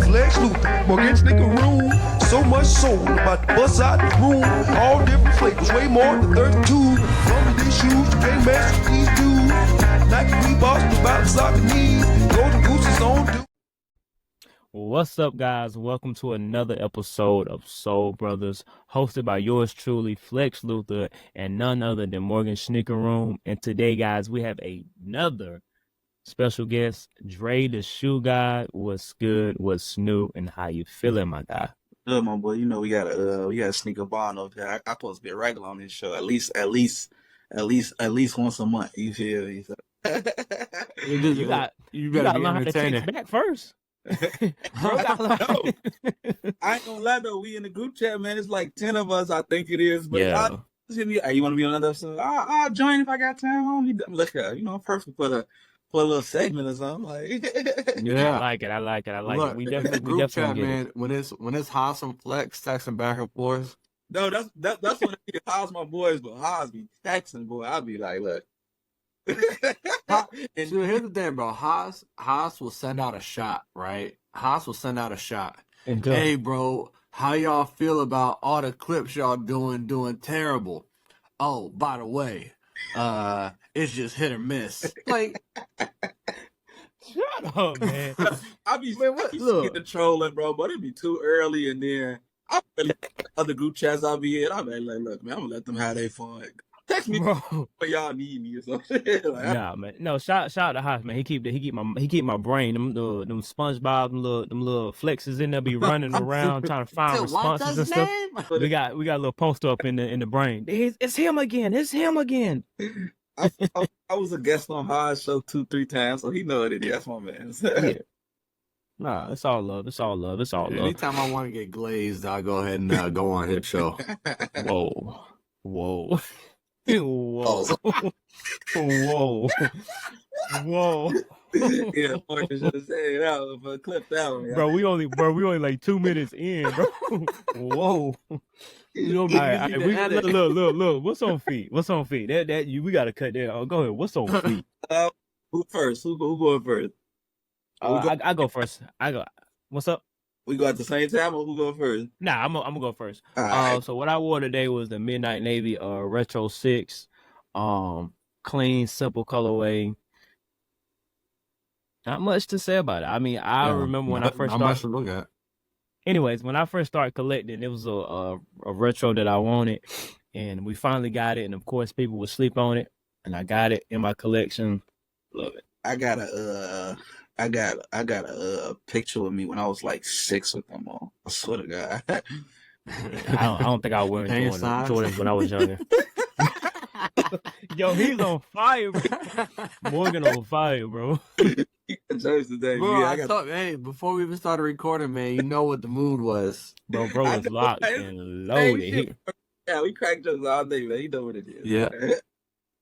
is Lex Luthor. Morgan Snicker Room. So much soul about to bust out the room. All different flavors, way more than 32. From these shoes, you can't mess with these dudes. Nike Reeboks, about soccer knees. Golden Goose is on dude. What's up, guys? Welcome to another episode of Soul Brothers, hosted by yours truly, Flex Luthor, and none other than Morgan Sneaker Room. And today, guys, we have another special guest, DreTheShoeGod. What's good? What's new? And how you feeling, my guy? Good, my boy. You know we got a sneaker bond over here. I supposed to be a regular on this show at least once a month. You feel me? So. You got to learn how to text back first. Bro, I ain't gonna lie though, we in the group chat, man. It's like 10 of us, I think it is. But yeah, you want to be on another episode? I'll join if I got time. Homie. Look, perfect for a little segment or something. Like, yeah, I like it. Look, We in the definitely group chat, get man. it. When it's Haas and Flex texting back and forth. No, that's what it is. Haas my boys, but Haas be texting, boy. I'll be like, look. And so here's the thing, bro. Haas will send out a shot, right? Haas will send out a shot. Hey, bro, how y'all feel about all the clips y'all doing terrible? Oh, by the way, it's just hit or miss. Like, shut up, man. I be the trolling, bro, but it'd be too early, and then other group chats I'll be in. I'll be like, look, man, I'm gonna let them have their fun. Text me, bro, but y'all need me or something. Like, nah, man. No, shout out to Haas, man. He keep my brain. Them SpongeBob, them little flexes in there be running around trying to find responses and stuff. We got a little poster up in the brain. It's him again. It's him again. I was a guest on Haas show 2-3 times, so he know what it is. That's my man. Yeah. Nah, it's all love. It's all love. Anytime I want to get glazed, I'll go ahead and go on his show. Whoa. Whoa. Yeah, Marcus should have said that, but clip that one. Bro, we only like 2 minutes in, bro. Whoa. You know, all right, look. What's on feet? We gotta cut that off. Go ahead. What's on feet? Who first? Who going first? I go first. What's up? We go at the same time, or who go first? Nah, I'm gonna go first. Right. So what I wore today was the Midnight Navy Retro 6. Clean, simple colorway. Not much to say about it. I mean, I remember when I first started. Not much to look at. Anyways, when I first started collecting, it was a retro that I wanted, and we finally got it. And of course, people would sleep on it, and I got it in my collection. Love it. I got a picture of me when I was like 6 with them on. I swear to God. I don't think I was wearing Jordans when I was younger. Yo, he's on fire, bro. Morgan on fire, bro. Today. Bro, Yeah, I thought, hey, before we even started recording, man, you know what the mood was. Bro was locked and loaded. Yeah, we crack jokes all day, man. You know what it is. Yeah.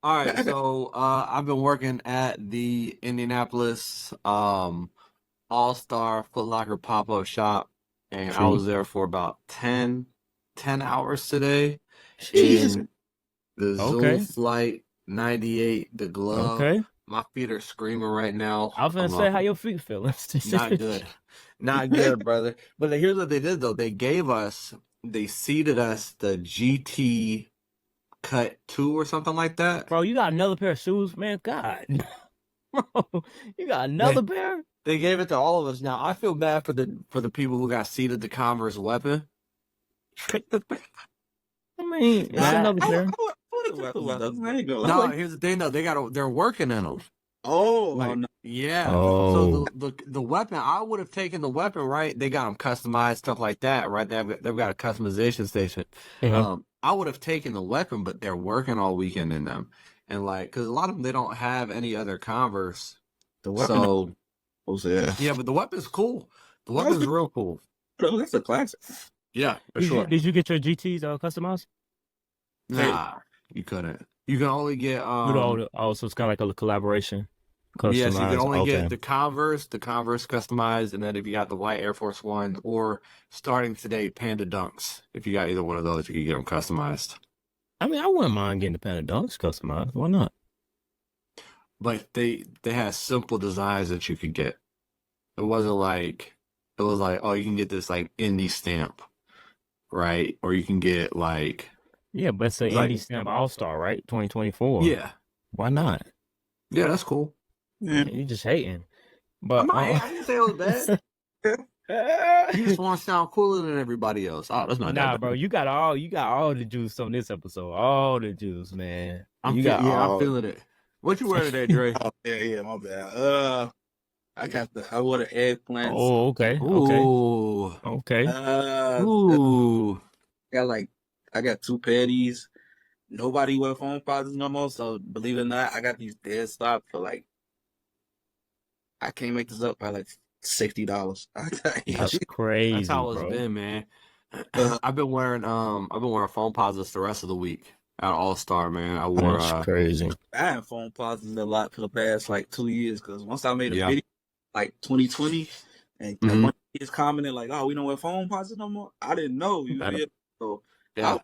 All right, so I've been working at the Indianapolis All-Star Foot Locker pop-up shop, and I was there for about 10 hours today. Jesus. In the Zoom Flight 98, the glove. Okay. My feet are screaming right now. I was going to say, how your feet feel? Not good. Not good, brother. But here's what they did, though. They seeded us the GT Cut 2 or something like that. Bro, you got another pair of shoes, man? God. Bro, you got another pair? They gave it to all of us. Now, I feel bad for the people who got seeded the Converse weapon. I mean, it's another pair. No, here's the thing, though. They're working in them. Oh, no. Yeah. Oh. So the weapon, I would have taken the weapon, right? They got them customized, stuff like that, right? They've got a customization station. Yeah. I would have taken the weapon, but they're working all weekend in them. And because a lot of them, they don't have any other Converse. The weapon. Yeah, but the weapon's cool. The weapon's real cool. That's a classic. Yeah, for sure. Did you get your GTs customized? Nah, you couldn't. You can only get so it's kind of like a collaboration. Yes, you can only get the Converse customized, and then if you got the white Air Force One, or starting today, Panda Dunks. If you got either one of those, you can get them customized. I mean, I wouldn't mind getting the Panda Dunks customized. Why not? But they had simple designs that you could get. It wasn't like it was like, oh, you can get this like indie stamp, right? Or you can get like, Yeah, but it's an like, Indie Stamp All-Star, right? 2024. yeah, Why not? yeah, that's cool. Yeah. You just hating. I'm But not, I didn't say it was bad. You just want to sound cooler than everybody else. Oh, that's not that nah, bad. bro, you got all the juice on this episode. All the juice, man. I'm all... feeling it. What you wear today, Dre? Oh, yeah, my bad. I wore the eggplants. Oh, okay. Ooh. Okay. Ooh. I got 2 pair of these. Nobody wear phone posits no more, so believe it or not, I got these dead stock for like, I can't make this up, by like $60. That's crazy, That's how bro. it's been, man. I've been wearing phone posits the rest of the week at All Star, man. I wore That's crazy. I had phone posits a lot for the past like 2 years, because once I made a Yeah. video like 2020, and Mhm. one kids commented like, "Oh, we don't wear phone posits no more." I didn't know, you feel? So Yeah.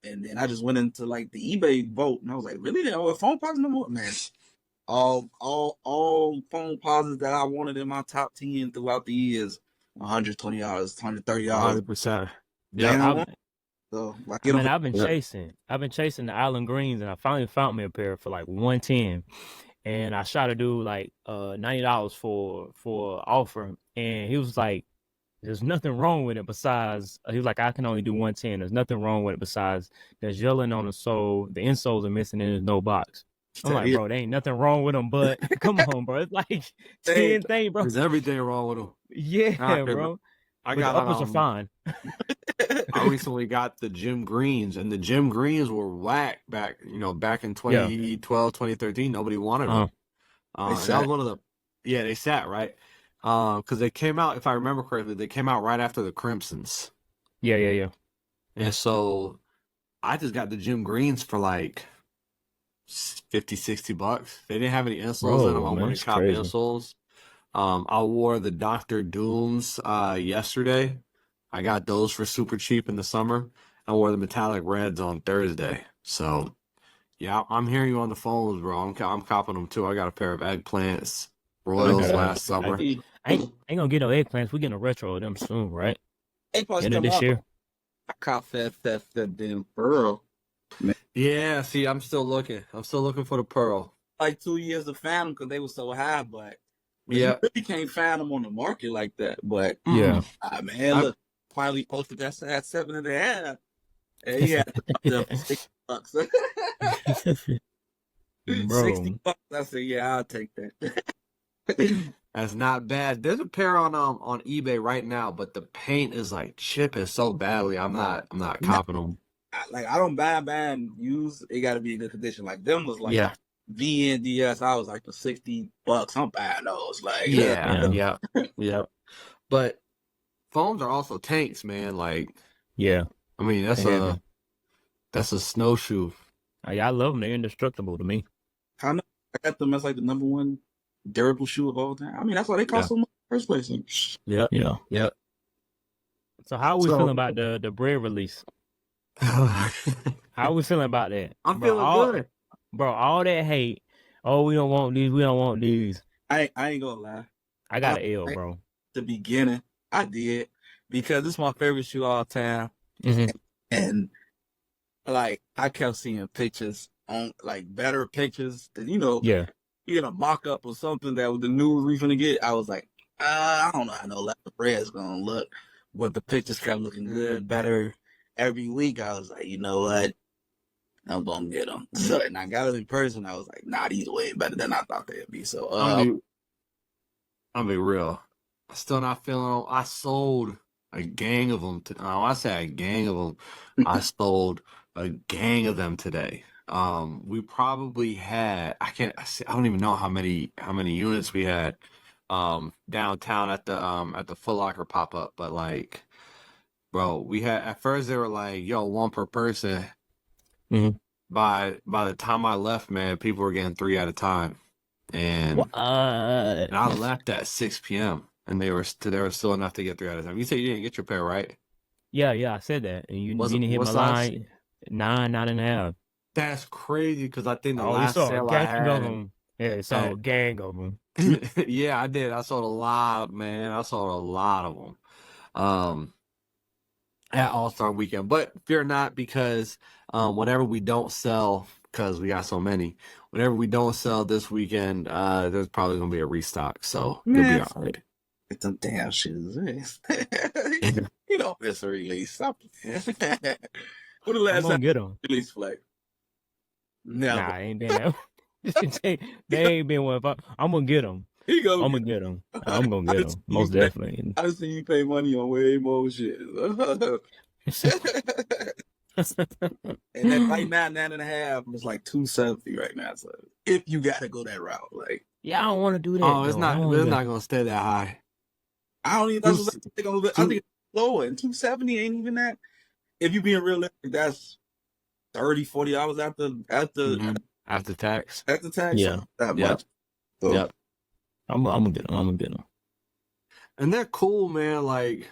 and then I just went into like the eBay vote, and I was like, "Really? They don't wear phone posits no more, man." All phone posits that I wanted in my top 10 throughout the years, $120, $130. 100%. Yeah, So like, I've been chasing the Island Greens, and I finally found me a pair for like 110. And I shot a dude like $90 for offer, and he was like, "There's nothing wrong with it besides," he was like, "I can only do 110. There's nothing wrong with it besides there's yelling on the sole, the insoles are missing, and there's no box." I'm like, bro, there ain't nothing wrong with them, but come on, bro, it's like 10 thing, bro. There's everything wrong with them. Yeah, bro. I But got the uppers are fine. I recently got the Gym Greens, and the Gym Greens were whack back in 2012, 2013. Nobody wanted them. That was one of the, they sat, right? Because they came out, if I remember correctly, they came out right after the Crimsons. Yeah. And so I just got the Gym Greens for like $50-$60. They didn't have any insoles in them. I went and copped insoles. I wore the Dr. Dooms yesterday. I got those for super cheap in the summer. I wore the metallic reds on Thursday. So, yeah, I'm hearing you on the phones, bro. I'm copping them too. I got a pair of eggplants, Royals last summer. I ain't gonna get no eggplants. We getting a retro of them soon, right? Eggplants End of this year. I caught that damn pearl. Yeah, see, I'm still looking. I'm still looking for the pearl. Like 2 years to find them because they were so high, but yeah, you really can't find them on the market like that. But yeah, man, look, finally posted that at 7.5. And yeah, $60. bro. $60. I said, yeah, I'll take that. That's not bad. There's a pair on eBay right now, but the paint is like chipping so badly. I'm not copping them. I don't buy used. It got to be in good condition. Like them was like VNDS. I was like for $60. I'm buying those. Like yeah. But phones are also tanks, man. Like yeah. I mean that's a snowshoe. I love them. They're indestructible to me. I got them as like the number one durable shoe of all time. I mean, that's why they cost so much in the first place. Yeah. So how are we feeling about the bread release? How are we feeling about that? I'm feeling good. Bro, all that hate. Oh, we don't want these. We don't want these. I ain't gonna lie. I got an L, bro. The beginning, I did because this is my favorite shoe all time. Mm-hmm. And like I kept seeing pictures on like better pictures than you get a mock up or something that was the news we finna get. I was like, I don't know how the bread's gonna look, but the pictures kept looking good, better every week. I was like, you know what? I'm gonna get them. So, and I got it in person. I was like, nah, these way better than I thought they'd be. So, I'll be real. I'm still not feeling them. I sold a gang of them. I say a gang of them. I sold a gang of them today. We probably had. I don't even know how many units we had downtown at the Foot Locker pop up. But like, bro, we had at first they were like, yo, one per person. Mm-hmm. By the time I left, man, people were getting 3 at a time, and I left at 6 p.m. and there was still enough to get 3 at a time. You said you didn't get your pair, right? Yeah, I said that, and you didn't hit my line 9.5. That's crazy because I think the you last saw sale a I gang had. of them. Yeah, saw a gang of them. Yeah, I did. I sold a lot, man. I sold a lot of them. at All-Star Weekend. But fear not, because whatever we don't sell, because we got so many, whatever we don't sell this weekend, there's probably gonna be a restock. So you'll be all right. Get them damn shoes. You don't miss a release. Stop. What the last I'm gonna time get them. release flag? Never. Nah, ain't been that. They ain't been one. I'm gonna get them. He go. I'm gonna get them. I'm gonna get them. Most definitely. I just seen you pay money on way more shit. And then right now, 9.5 is like $270 right now. So if you gotta go that route, like, yeah, I don't want to do that. Oh, it's not gonna stay that high. I don't even know. I think it's lower, and 270 ain't even that. If you being realistic, that's $30-$40 After tax. after tax. Yeah. That Yep. much. So, Yep. I'm gonna get them. I'm gonna get them. And they're cool, man. Like,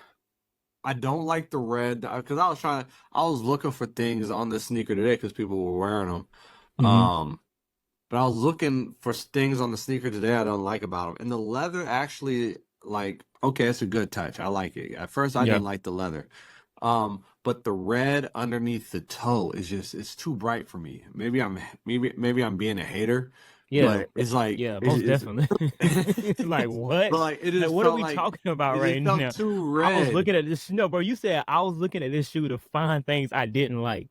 I don't like the red, because I was looking for things on the sneaker today because people were wearing them. Mhm. But I was looking for things on the sneaker today I don't like about them. And the leather actually, like, okay, it's a good touch. I like it. At first, I didn't like the leather. But the red underneath the toe is just, it's too bright for me. Maybe I'm being a hater. Yeah, but it's like, most definitely. Like what? But like, it is. Like, what are we talking about right now? Too red. I was looking at this. No, bro, you said I was looking at this shoe to find things I didn't like.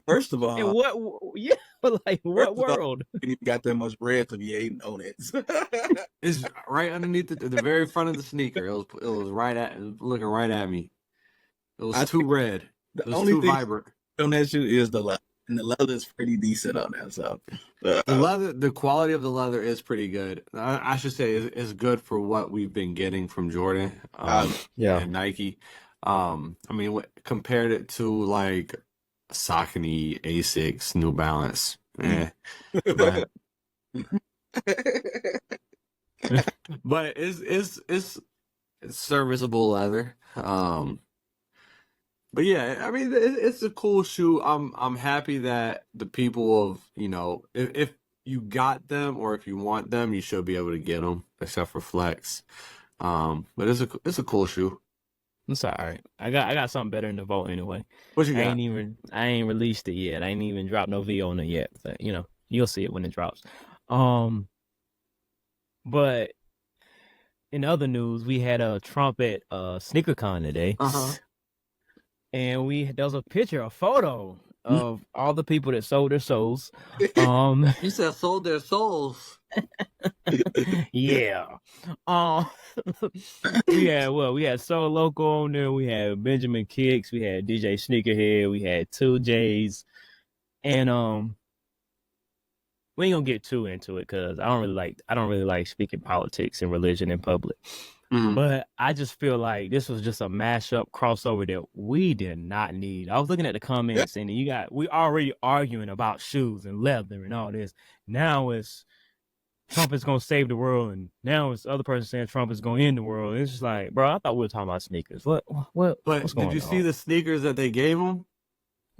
First of all, And what? Yeah, but like what world? You even got that much red to be hating on it. It's right underneath the very front of the sneaker. It was looking right at me. It was too red. It was too vibrant. On that shoe is the leather, and the leather is pretty decent on that. So the quality of the leather is pretty good. I should say is good for what we've been getting from Jordan, and Nike. I mean, compared it to like Saucony, Asics, New Balance, but but it's serviceable leather. But yeah, I mean, it's a cool shoe. I'm happy that the people of, if you got them or if you want them, you should be able to get them, except for Flex. But it's a cool shoe. It's all right. I got something better in the vault anyway. What you got? I ain't released it yet. I ain't even dropped no V on it yet. But you'll see it when it drops. But in other news, we had a Trump at SneakerCon today. And there was a photo of all the people that sold their souls. You said sold their souls. Yeah. We had Soul Loco on there. We had Benjamin Kicks. We had DJ Sneakerhead. We had 2Js. And we ain't gonna get too into it because I don't really like speaking politics and religion in public. But I just feel like this was just a mashup crossover that we did not need. I was looking at the comments and we already arguing about shoes and leather and all this. Now it's Trump is gonna save the world, and now it's the other person saying Trump is gonna end the world. It's just like, bro, I thought we were talking about sneakers. What's going on? Did you see the sneakers that they gave him?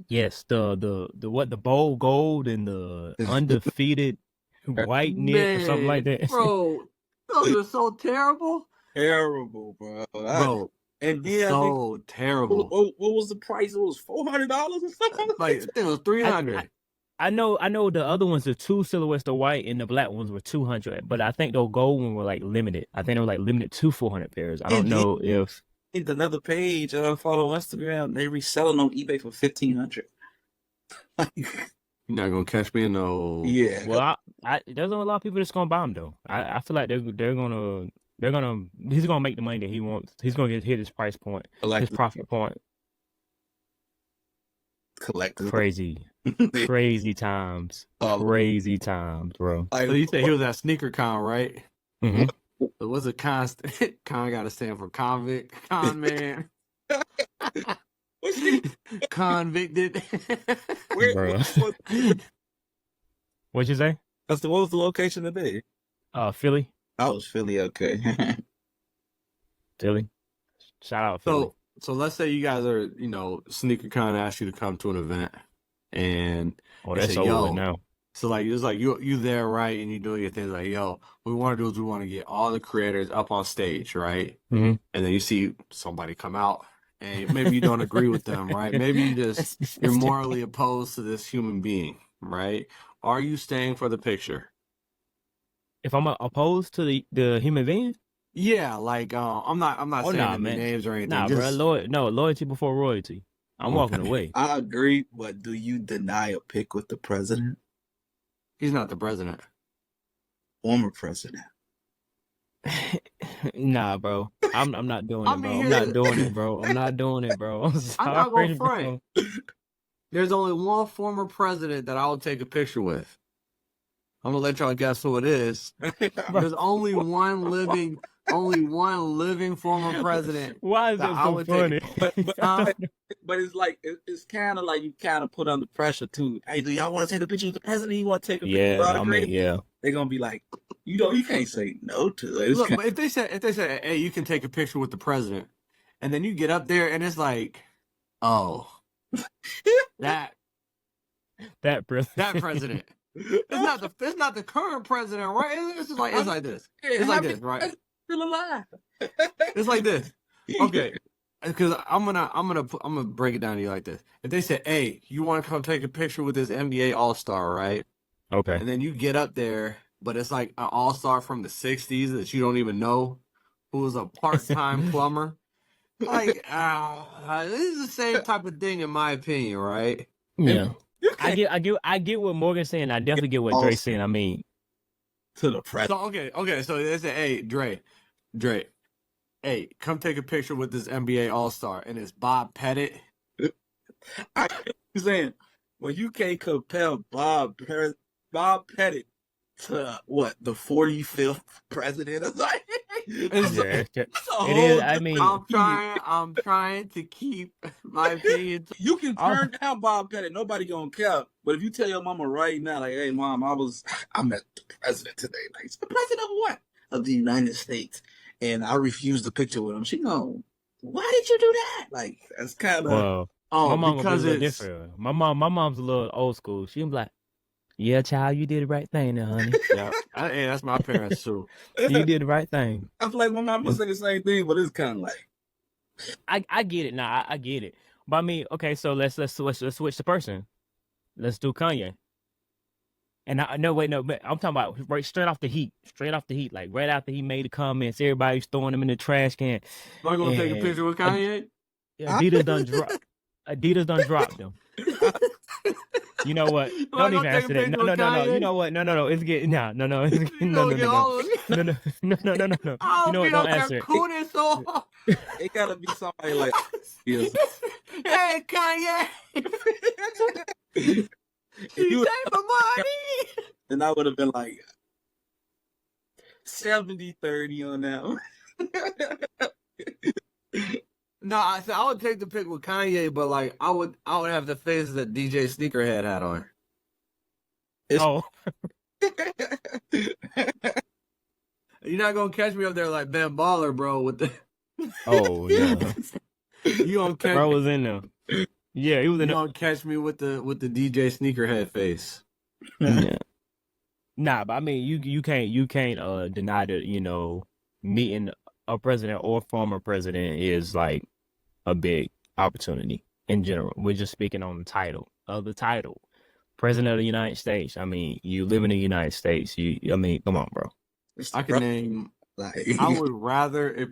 Yes, the bold gold and the undefeated white knit or something like that. Bro, those are so terrible. Terrible, bro. And then so terrible. What was the price? It was $400 or something. Like, I think it was $300. I know the other ones, the two silhouettes, the white and the black ones were $200, but I think the gold one were like limited. I think they were like limited to 400 pairs. I don't know if it's another page follow Instagram. They reselling on eBay for $1,500. You're not gonna catch me in no. Yeah. Well, there's a lot of people that's gonna buy them though. I feel like he's gonna make the money that he wants. He's gonna hit his price point, his profit point. Collective. Crazy times, bro. So you said he was at SneakerCon, right? Mm-hmm. So what's a con? Con got to stand for convict, con man, convicted. What'd you say? What was the location today? Philly. I was Philly, okay. Philly. Shout out Philly. So let's say you guys are, SneakerCon asked you to come to an event, and that's over now. So like it's like you there, right? And you doing your things like, yo, what we want to do is we want to get all the creators up on stage, right? Mm-hmm. And then you see somebody come out and maybe you don't agree with them, right? Maybe you're morally opposed to this human being, right? Are you staying for the picture? If I'm opposed to the human being? Yeah, like I'm not saying any names or anything. Nah, just... bro, loyalty before royalty. I'm walking away. I agree, but do you deny a pic with the president? He's not the president. Former president. Nah, bro. I'm not doing it, bro. I'm not doing it, bro. I'm not doing it, bro. I'm sorry, I'm not gonna front. bro. There's only one former president that I will take a picture with. I'm gonna let y'all guess who it is. There's only one living former president. Why is that so funny? But it's like it's kind of like you kind of put under pressure too. Hey, do y'all want to take a picture with the president? You want to take a picture? Yeah, I mean, yeah. They're gonna be like, you can't say no to it. Look, but if they said, hey, you can take a picture with the president, and then you get up there and it's like, oh, that president. It's not the current president, right? It's like this. It's like this, right? Still alive. It's like this. Okay. Because I'm gonna break it down to you like this. If they said, hey, you want to come take a picture with this NBA All-Star, right? Okay. And then you get up there, but it's like an All-Star from the 60s that you don't even know, who was a part-time plumber. Like, this is the same type of thing in my opinion, right? Yeah. I get what Morgan's saying. I definitely get what Dre's saying. I mean, to the president. So, okay. So they say, hey, Dre, hey, come take a picture with this NBA All-Star, and it's Bob Pettit. I'm saying, well, you can't compare Bob Pettit to what, the 45th president? it is. I mean, I'm trying to keep my opinion. You can turn down Bob Pettit. Nobody gonna care. But if you tell your mama right now, like, hey, mom, I met the president today. Like, the president of what? Of the United States. And I refused the picture with him. She go, why did you do that? Like, that's kind of. Well, my mom because it's different. My mom's a little old school. She be like, yeah, child, you did the right thing there, honey. Yeah, hey, that's my parents too. You did the right thing. I feel like my mom would say the same thing, but it's kind of like. I get it. Nah, I get it. But I mean, okay, so let's switch the person. Let's do Kanye. And but I'm talking about right straight off the heat, like right after he made the comments, everybody's throwing them in the trash can. Am I gonna take a picture with Kanye? Adidas done dropped them. You know what? Don't even answer that. No. You know what? No. It's getting no. It's getting, no. You know, don't answer it. It gotta be somebody like, yes. Hey, Kanye. You take my money. Then I would have been like 70-30 on that one. No, I would take the pic with Kanye, but like I would have the face that DJ Sneakerhead had on. You're not gonna catch me up there like Ben Baller, bro. With the oh yeah, you gonna catch bro was in there. Yeah, he was in there. You gonna catch me with the DJ Sneakerhead face. Yeah. Nah, but I mean, you can't deny that meeting a president or former president is like a big opportunity in general. We're just speaking on the title, President of the United States. I mean, you live in the United States. Come on, bro. I can name. I would rather if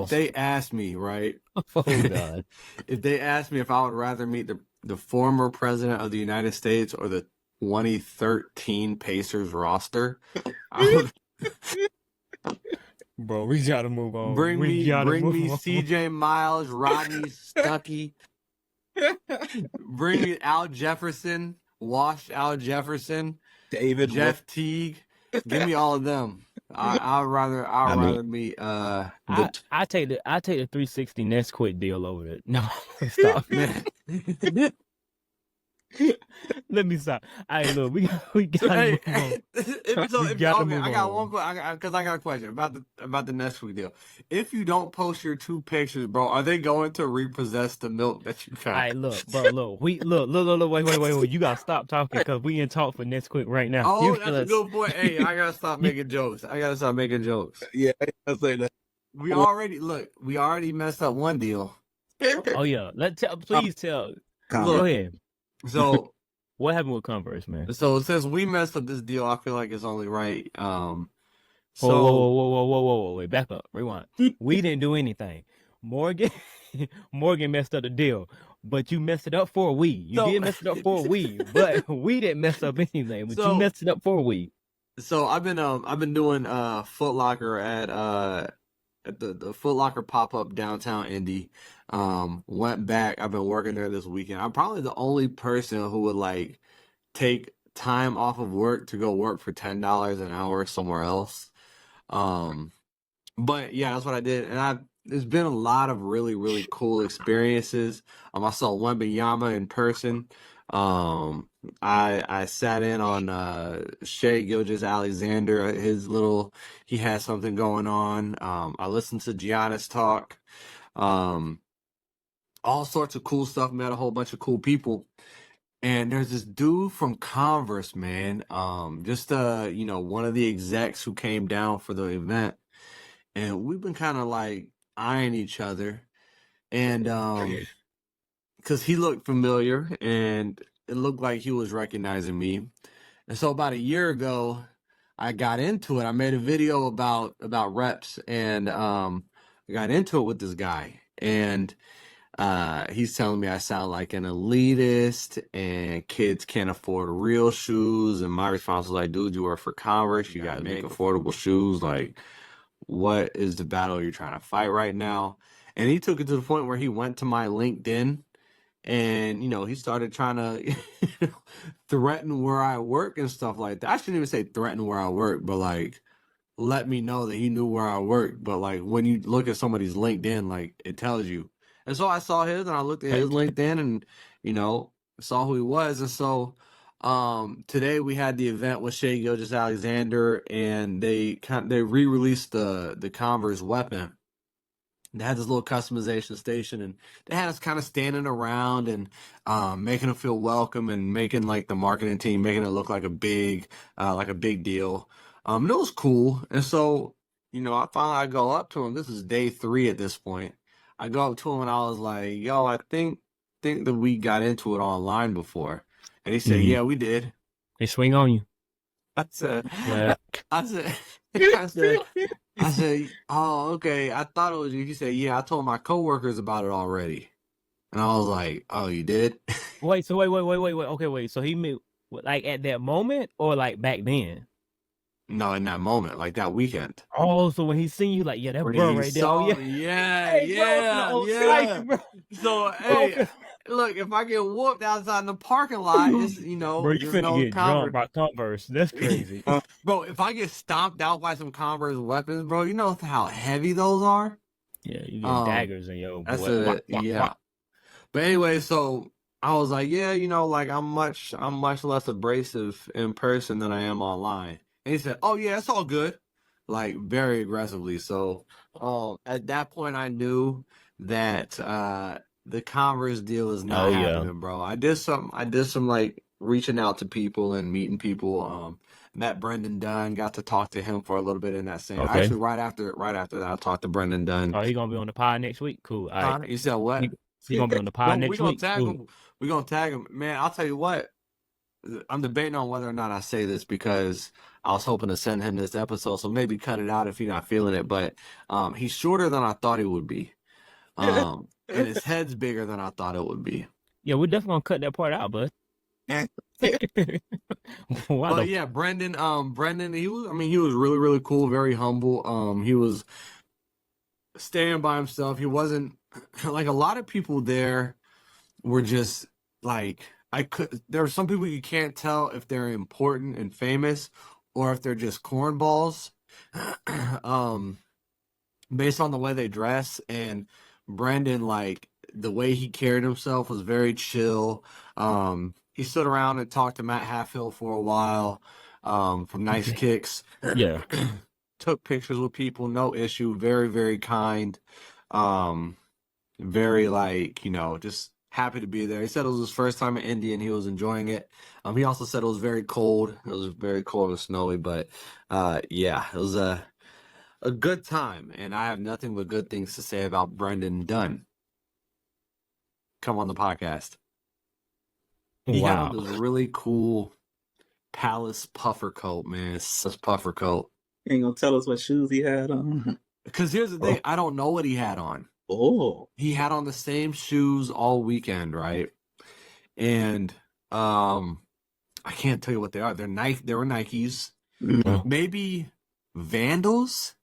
they ask me, right? Oh God. If they ask me if I would rather meet the former president of the United States or the 2013 Pacers roster, I would. Bro, we gotta move on. Bring me CJ Miles, Rodney Stuckey. Bring me Al Jefferson, washed Al Jefferson, Jeff Teague. Give me all of them. I'd rather meet. I take the 360 Nest Quit deal over it. No, stop, man. Let me stop. All right, look, we got Hey, to move on. okay, I got one question. Because I got a question about the Nesquik deal. If you don't post your 2 pictures, bro, are they going to repossess the milk that you All got? right, look, bro, look, wait. You gotta stop talking because we in talk for next quick right now. Oh, You that's a gotta, good point. Hey, I gotta stop making jokes. Yeah, I say that. We already messed up one deal. oh yeah, please tell. Go Look, ahead. so What happened with Converse, man? since we messed up this deal, I feel like it's only right. Whoa, So wait, back up, rewind. We didn't do anything. Morgan, Morgan messed up the deal, but you messed it up for a we. You did mess it up for a we, but we didn't mess up anything. But you messed it up for a we. So I've been doing Foot Locker at the Foot Locker pop up downtown Indy. Went back. I've been working there this weekend. I'm probably the only person who would like take time off of work to go work for $10 an hour somewhere else. But yeah, that's what I did, and there's been a lot of really, really cool experiences. I saw Wembanyama in person. I sat in on Shea Gilgeous-Alexander. He had something going on. I listened to Giannis talk. All sorts of cool stuff. Met a whole bunch of cool people. And there's this dude from Converse, man. Just one of the execs who came down for the event, and we've been kind of like eyeing each other, and because he looked familiar and it looked like he was recognizing me. And so about a year ago, I got into it. I made a video about reps, and I got into it with this guy, and he's telling me I sound like an elitist and kids can't afford real shoes. And my response was like, dude, you work for Converse. You got to make affordable shoes. Like, what is the battle you're trying to fight right now? And he took it to the point where he went to my LinkedIn and, he started trying to threaten where I work and stuff like that. I shouldn't even say threaten where I work, but like, let me know that he knew where I work. But like, when you look at somebody's LinkedIn, like, it tells you. And so I saw his, and I looked at his LinkedIn, and saw who he was. And so today we had the event with Shea Gilgeous-Alexander, and they re-released the Converse weapon. They had this little customization station, and they had us kind of standing around and making them feel welcome, and making like the marketing team making it look like a big deal. It was cool. And so I go up to him. This is day 3 at this point. I go up to him and I was like, yo, I think that we got into it online before. And he said, yeah, we did. They swing on you. I said, Yeah. I said, oh, okay. I thought it was you. He said, yeah, I told my coworkers about it already. And I was like, oh, you did? Wait. Okay, wait. So he made like at that moment or like back then? No, in that moment, like that weekend. Oh, so when he seen you, like, yeah, that bro right there. Oh, yeah. Hey, Yeah. bro. So, hey, look, if I get whooped outside in the parking lot, it's, bro, you finna get drunk by Converse. That's crazy. Bro, if I get stomped out by some Converse weapons, bro, you know how heavy those are? Yeah, you get daggers in your yeah. But anyway, so I was like, yeah, like I'm much less abrasive in person than I am online. And he said, oh, yeah, it's all good. Like, very aggressively. So, at that point, I knew that the Converse deal is not happening, bro. I did some, like, reaching out to people and meeting people. Met Brendan Dunn, got to talk to him for a little bit in that same. Okay. Actually, right after that, I talked to Brendan Dunn. Oh, he going to be on the pod next week? Cool. All right. You said what? He going to be on the pod next week? We're going to tag him. Man, I'll tell you what. I'm debating on whether or not I say this because I was hoping to send him this episode, so maybe cut it out if you're not feeling it. But he's shorter than I thought he would be, and his head's bigger than I thought it would be. Yeah, we're definitely gonna cut that part out, bud. But yeah, Brendan, he was really, really cool, very humble. He was staying by himself. He wasn't like a lot of people there were just like. There are some people you can't tell if they're important and famous or if they're just cornballs, based on the way they dress. And Brandon, like the way he carried himself was very chill. he stood around and talked to Matt Halfhill for a while, from Nice Kicks. Yeah. Took pictures with people, no issue. Very, very kind. Very just happy to be there. He said it was his first time in India and he was enjoying it. He also said it was very cold. It was very cold and snowy, but yeah, it was a good time, and I have nothing but good things to say about Brendan Dunn. Come on the podcast. He got on this really cool Palace puffer coat, man. It's such puffer coat. You ain't gonna tell us what shoes he had on? Because here's the thing, I don't know what he had on. Oh. He had on the same shoes all weekend, right? And I can't tell you what they are. They were Nikes. Mm-hmm. Maybe Vandals?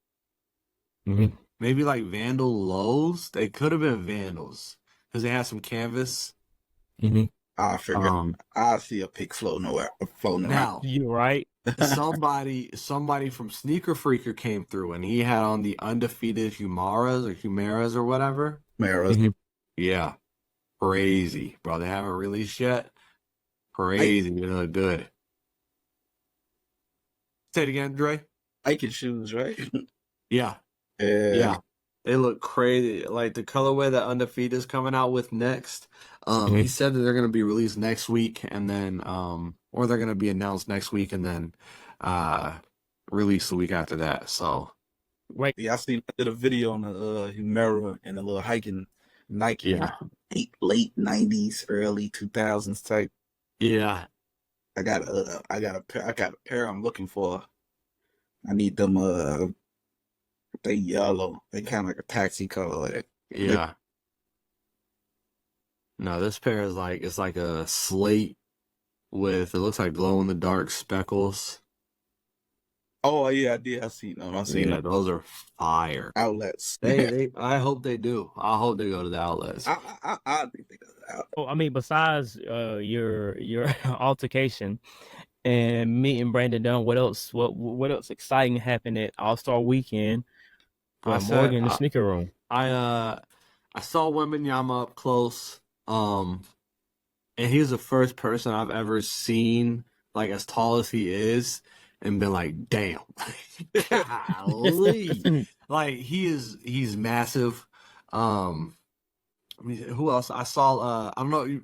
Mm-hmm. Maybe like Vandal Lows? They could have been Vandals. Because they had some canvas. Mm-hmm. I figure I see a pic floating around. Now, you right. somebody from Sneaker Freaker came through and he had on the undefeated Humaras or whatever. Maras. Mm-hmm. Yeah. Crazy, bro. They haven't released yet. Crazy. They look good. Say it again, Dre. Hiking shoes, right? Yeah. Yeah. They look crazy. Like the colorway that Undefeated is coming out with next. He said that they're going to be released next week and then, or they're going to be announced next week and then released the week after that. So, Right. Yeah, I did a video on the Humera and a little hiking Nike. Yeah. Late 90s, early 2000s type. yeah. I got a pair I'm looking for. I need them. They yellow. They kind of like a taxi color. Yeah. No, this pair is like, it's like a slate with, it looks like glow in the dark speckles. Oh yeah, I did. I seen them. Yeah, those are fire. Outlets. I hope they do. I hope they go to the outlets. I think they go to the outlets. Oh, I mean, besides your altercation and meeting Brandon Dunn, what else? What else exciting happened at All-Star Weekend for Morgan in the Sneaker Room? I saw Wembanyama up close. And he's the first person I've ever seen like as tall as he is and been like, damn, golly. Like he's massive. I mean, who else? I saw I don't know,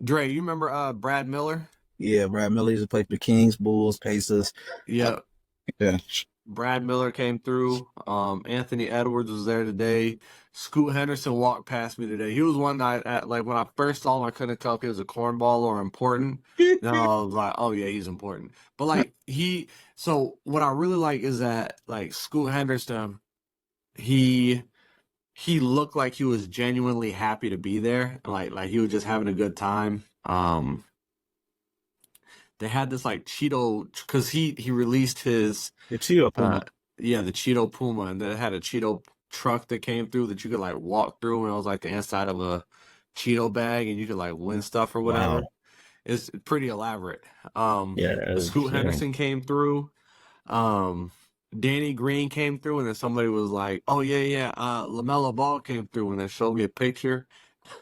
Dre, you remember Brad Miller? Yeah, Brad Miller used to play for the Kings, Bulls, Pacers. Yeah. Yeah. Brad Miller came through. Anthony Edwards was there today. Scoot Henderson walked past me today. He was one night like when I first saw him, I couldn't tell if he was a cornball or important. No, I was like, oh yeah, he's important. But like so what I really like is that like Scoot Henderson, he looked like he was genuinely happy to be there. Like he was just having a good time. They had this like Cheeto, because he released his The Cheeto Puma. the Cheeto Puma, and they had a Cheeto truck that came through that you could like walk through, and it was like the inside of a Cheeto bag, and you could like win stuff or whatever. Wow. It's pretty elaborate. Yeah, Scoot Henderson came through. Danny Green came through, and then somebody was like, "Oh yeah, LaMelo Ball came through," and they showed me a picture.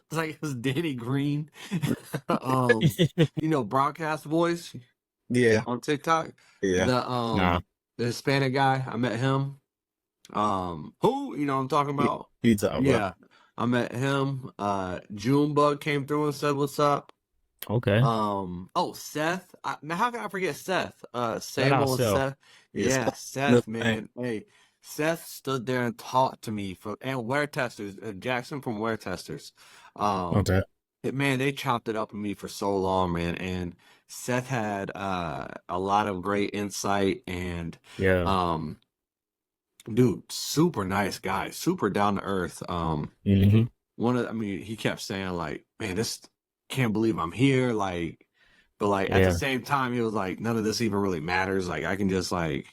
It's like it's Danny Green. Broadcast Voice. Yeah. On TikTok. Yeah. The Hispanic guy, I met him. Who? You know what I'm talking about? He's talking about. I met him. Junebug came through and said what's up. Okay. Seth. How can I forget Seth? Samuel and Seth. Yeah, Seth, man. Hey, Seth stood there and talked to me and Wear Testers, Jackson from Wear Testers. Okay. Man, they chopped it up with me for so long, man. And Seth had a lot of great insight and dude, super nice guy, super down to earth. He kept saying like, man, this can't believe I'm here. Like, but like at the same time, he was like, none of this even really matters. Like I can just like,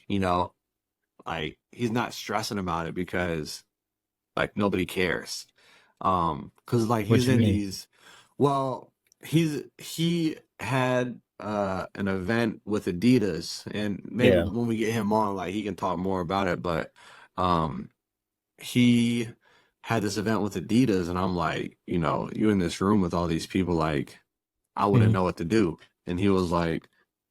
like he's not stressing about it because like nobody cares. Cause like he's in these, he had an event with Adidas, and maybe when we get him on, like he can talk more about it, but he had this event with Adidas, and I'm like, you in this room with all these people, like I wouldn't know what to do. And he was like,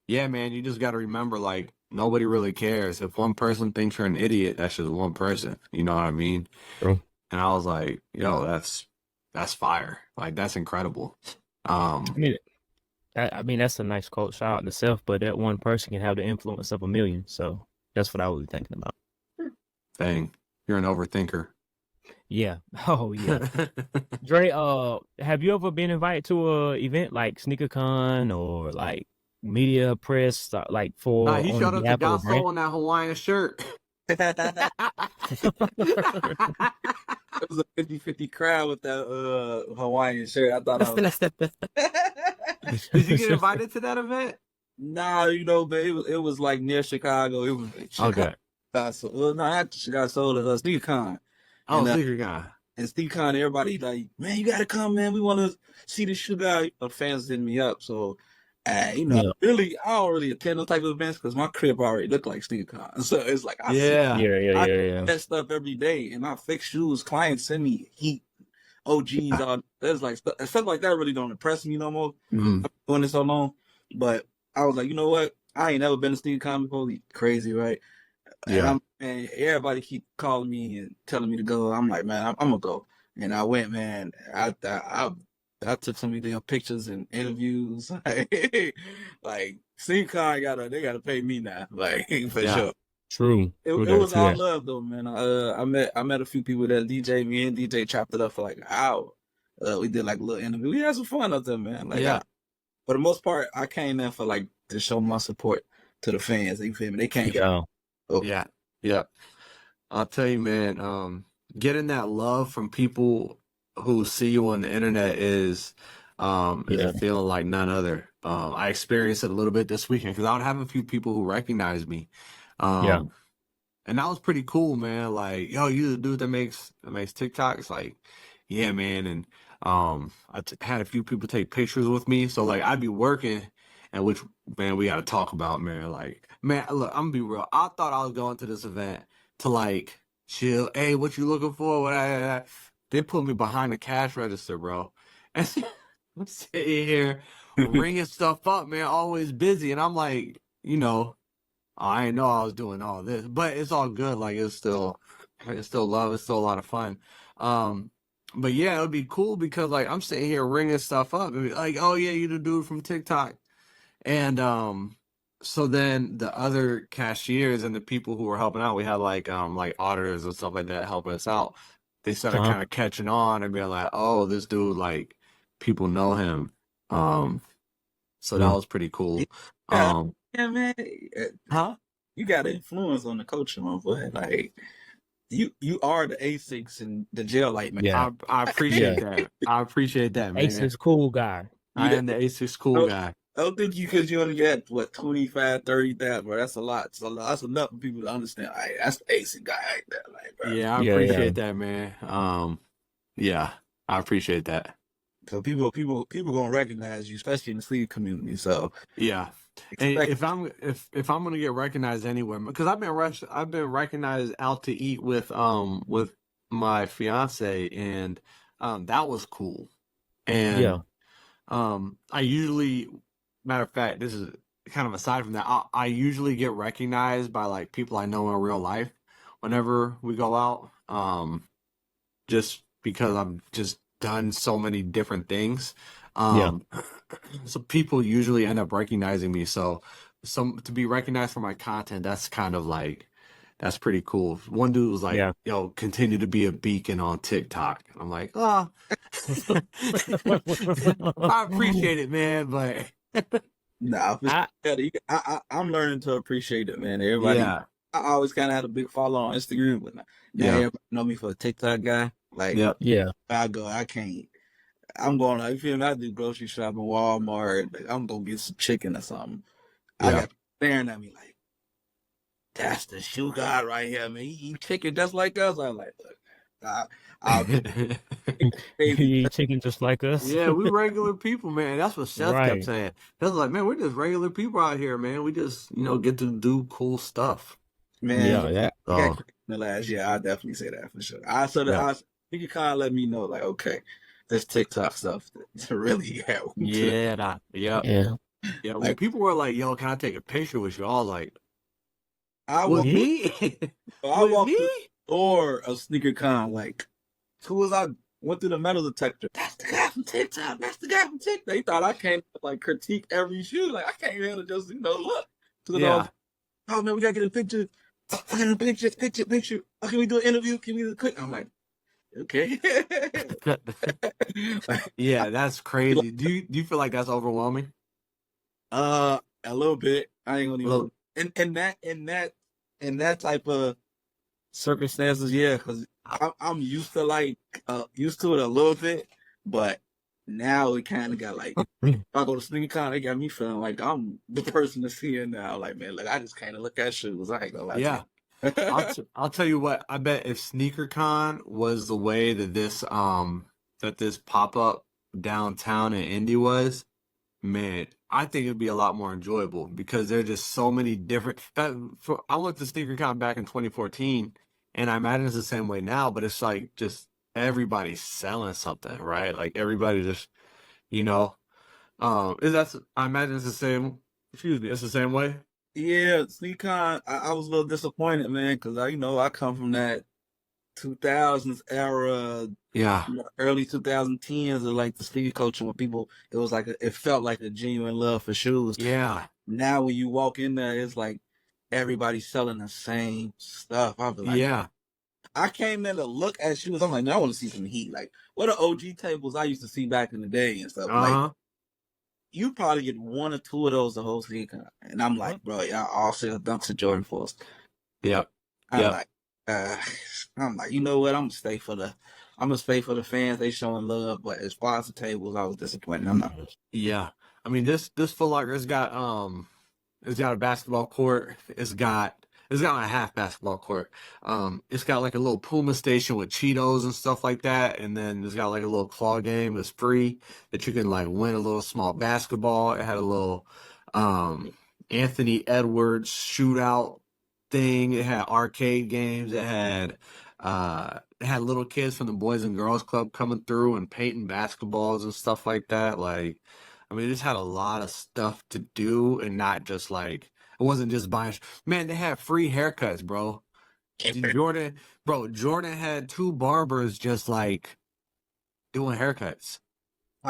yeah, man, you just got to remember, like, nobody really cares. If one person thinks you're an idiot, that's just one person. You know what I mean? True. And I was like, yo, that's fire. Like, that's incredible. I mean, that's a nice quote. Shout out to self, but that one person can have the influence of a million. So that's what I was thinking about. Dang, you're an overthinker. Yeah. Oh yeah. Dre, have you ever been invited to a event like SneakerCon or like media press, like for? Nah, he on showed up to behalf of a brand? Gospel in that Hawaiian shirt. It was a 50-50 crowd with that Hawaiian shirt. I thought I was... Did you get invited to that event? Nah, you know, but it was like near Chicago. It was like Chicago. Okay. So, well, no, not Chicago, sold at SneakerCon. Oh, and, SneakerCon. And SneakerCon, everybody like, man, you gotta come, man. We want to see the shoe guy. Fans hitting me up, so you know, really, I don't really attend those type of events because my crib already looked like SneakerCon. So it's like, I see that stuff every day, and I fix shoes. Clients send me heat, OGs. There's like stuff like that really don't impress me no more. Mm-hmm. I've been doing it so long, but I was like, you know what? I ain't never been to SneakerCon before. Crazy, right? Yeah. And everybody keep calling me and telling me to go. I'm like, man, I'm gonna go. And I went, man. I took some of the pictures and interviews. Like SneakerCon they gotta pay me now. Like for sure. True. It was all love though, man. I met a few people that DJ. Me and DJ chopped it up for like an hour. We did like a little interview. We had some fun up there, man. Like, for the most part, I came in for like to show my support to the fans. You feel me? They came. Yeah. I'll tell you, man. Getting that love from people who see you on the internet is a feeling like none other. I experienced it a little bit this weekend because I would have a few people who recognize me. And that was pretty cool, man. Like, yo, you the dude that makes TikToks? Like, yeah, man. And had a few people take pictures with me. So like I'd be working, and which, man, we got to talk about, man. Like, man, look, I'm gonna be real. I thought I was going to this event to like chill. Hey, what you looking for? They put me behind the cash register, bro. And I'm sitting here ringing stuff up, man. Always busy, and I'm like, you know, I didn't know I was doing all this, but it's all good. Like, it's still love. It's still a lot of fun. But yeah, it would be cool because like I'm sitting here ringing stuff up and be like, oh yeah, you the dude from TikTok. And so then the other cashiers and the people who were helping out, we had like auditors and stuff like that helping us out. They started kind of catching on and being like, oh, this dude, like, people know him. So that was pretty cool. Yeah, man. Huh? You got influence on the culture, my boy. Like, you are the A6 and the jail light, man. Yeah, I appreciate that. I appreciate that, man. A6 cool guy. I am the A6 cool guy. I don't think because you only get 25, 30,000, bro. That's a lot. So that's enough for people to understand. Like, that's the ASIC guy right there, like, bro. Yeah, I appreciate that, man. Yeah, I appreciate that. So people gonna recognize you, especially in the sleeve community. So yeah, and if I'm gonna get recognized anywhere, because I've been recognized out to eat with my fiance, and that was cool. And I usually. Matter of fact, this is kind of aside from that. I usually get recognized by like people I know in real life whenever we go out, just because I've just done so many different things. So people usually end up recognizing me. So to be recognized for my content, that's kind of like, that's pretty cool. One dude was like, yo, continue to be a beacon on TikTok. And I'm like, I appreciate it, man, but... Nah, I'm learning to appreciate it, man. Everybody, I always kind of had a big follow on Instagram, but now everybody know me for a TikTok guy. Like, I can't. I'm going. Like, you feel me? I do grocery shopping, Walmart. Like, I'm gonna get some chicken or something. I got staring at me like, that's the shoe guy right here, man. He eat chicken just like us. I'm like, look. You eat chicken just like us. Yeah, we regular people, man. That's what Seth kept saying. He was like, man, we're just regular people out here, man. We just, get to do cool stuff. Man, the last year, I definitely say that for sure. He could kind of let me know, like, okay, this TikTok stuff to really help. Yeah, Yeah. When Like, people were like, "Yo, can I take a picture with you?" I was like, I "With walked, me? I With walked me?" through the door of SneakerCon, like, as soon as I went through the metal detector, that's the guy from TikTok. That's the guy from TikTok. They thought I came to like critique every shoe. Like, I came here to just look. So then I was, Yeah, oh man, we gotta get a picture. I got a picture. Oh, can we do an interview? Can we do a quick? I'm like, okay. yeah, that's crazy. Do you feel like that's overwhelming? A little bit. I ain't gonna even. Look, In that type of circumstances, yeah, because I'm used to used to it a little bit, but now it kind of got like, if I go to SneakerCon, it got me feeling like I'm the person to see it now. Like, man, like I just kind of look at shoes. I ain't gonna lie yeah. to you. I'll tell you what. I bet if SneakerCon was the way that this pop up downtown in Indy was, man, I think it'd be a lot more enjoyable because there's just so many different. I went to SneakerCon back in 2014, and I imagine it's the same way now. But it's like just everybody's selling something, right? Like everybody just, you know, I imagine it's the same. Excuse me, it's the same way. Yeah, SneakerCon, I was a little disappointed, man, because I come from that 2000s era, Yeah, early 2010s of like the sneaker culture where it was like it felt like a genuine love for shoes. yeah, Now when you walk in there, it's like everybody's selling the same stuff. I'll be like, yeah. I came there to look at shoes. I'm like, no, I want to see some heat. Like, what are OG tables I used to see back in the day and stuff. Like, Uh-huh. you probably get one or two of those the whole sneaker. And I'm like, bro, y'all all sell Dunks and Jordan 4s. Yep. I'm Yep. like, you know what? I'm gonna stay for the fans. They showing love, but as far as the tables, I was disappointed. I'm not. Yeah. I mean this Foot Locker it's got a basketball court. It's got a half basketball court. It's got like a little Puma station with Cheetos and stuff like that, and then it's got like a little claw game that's free that you can like win a little small basketball. It had a little Anthony Edwards shootout thing. It had arcade games. It had little kids from the Boys and Girls Club coming through and painting basketballs and stuff like that. Like, I mean, it just had a lot of stuff to do and not just like, it wasn't just buying. Man, they had free haircuts, bro. Jordan had two barbers just like doing haircuts.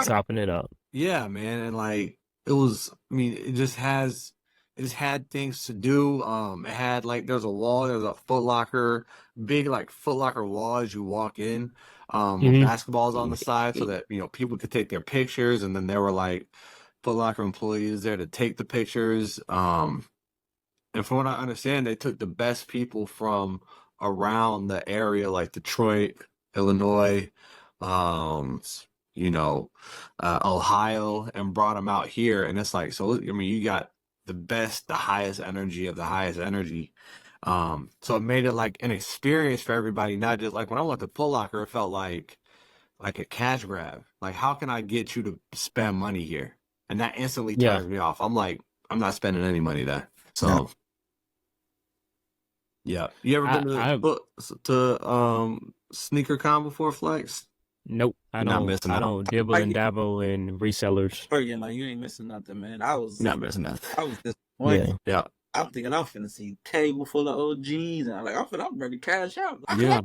Chopping it up. Yeah, man. And like, it just had things to do. It had like, there's a Foot Locker, big like Foot Locker wall as you walk in, with basketballs on the side so that, people could take their pictures. And then there were like Foot Locker employees there to take the pictures. And from what I understand, they took the best people from around the area, like Detroit, Illinois, um, Ohio, and brought them out here. And it's like, so, I mean, you got the highest energy of the highest energy. So it made it like an experience for everybody, not just like when I went to Foot Locker, it felt like a cash grab. Like, how can I get you to spend money here? And that instantly turns me off. I'm like, I'm not spending any money there. So, yeah. You ever been to SneakerCon before, Flex? Nope. I don't dibble and dabble in resellers. Again, like you ain't missing nothing, man. I was Not missing nothing. I was disappointed. Yeah. I'm thinking I'm finna see a table full of OGs, and I'm ready to cash out. Yeah.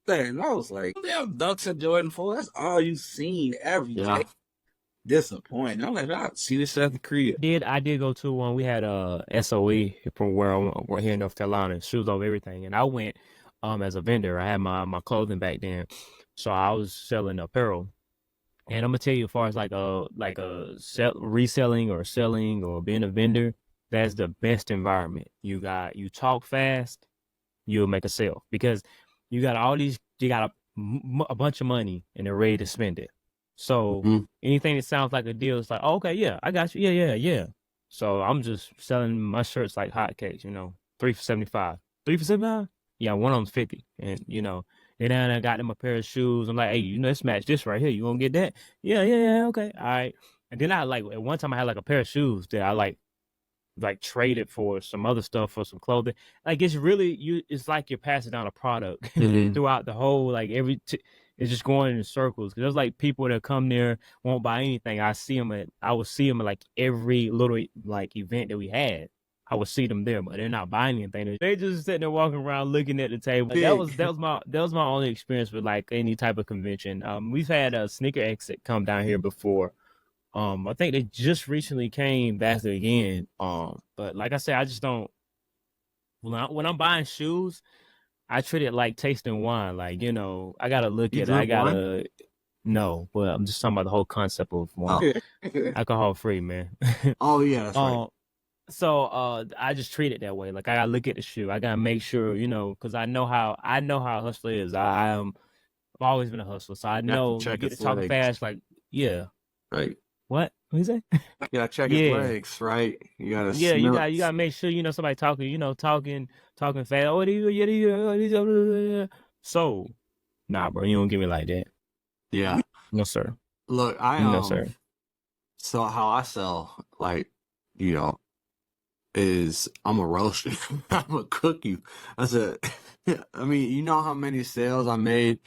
And I was like, damn, Dunks and Jordan 4, that's all you seen every day. Disappointed. I'm like, I see this at the crib. I did go to one. We had SOE from we're here in North Carolina, shoes over everything, and I went as a vendor. I had my clothing back then, so I was selling apparel. And I'm gonna tell you, as far as reselling or selling or being a vendor, that's the best environment. You talk fast, you'll make a sale because you got a bunch of money and they're ready to spend it. So anything that sounds like a deal, it's like, oh, okay, yeah, I got you. Yeah. So I'm just selling my shirts like hotcakes, 3 for $75. 3 for $75? Yeah, one of them's 50. And, and then I got them a pair of shoes. I'm like, hey, let's match this right here. You gonna get that? Yeah, okay. All right. And then at one time I had like a pair of shoes that I like traded for some other stuff, for some clothing. Like, it's really it's like you're passing down a product throughout the whole, like it's just going in circles. Cause there's like people that come there won't buy anything. I would see them at like every little like event that we had. I would see them there, but they're not buying anything. They just sitting there walking around looking at the table. That was my only experience with like any type of convention. We've had a sneaker exit come down here before. I think they just recently came back again. But like I said, I just don't. When I'm buying shoes, I treat it like tasting wine. Like, you know, I gotta look at it. I gotta. No, but I'm just talking about the whole concept of wine. Alcohol free, man. Oh yeah, that's right. So I just treat it that way. Like I gotta look at the shoe. I gotta make sure, you know, because I know how a hustler is. I've always been a hustler, so I know you get to talking fast. Like, yeah, right. What you say? Yeah, check his legs, right? You gotta you gotta make sure, you know, somebody talking fast. So, nah, bro, you don't get me like that. Yeah, no sir. Look, no sir. So how I sell, like, you know, is I'm a roaster. I'm gonna cook you. I said, I mean, you know how many sales I made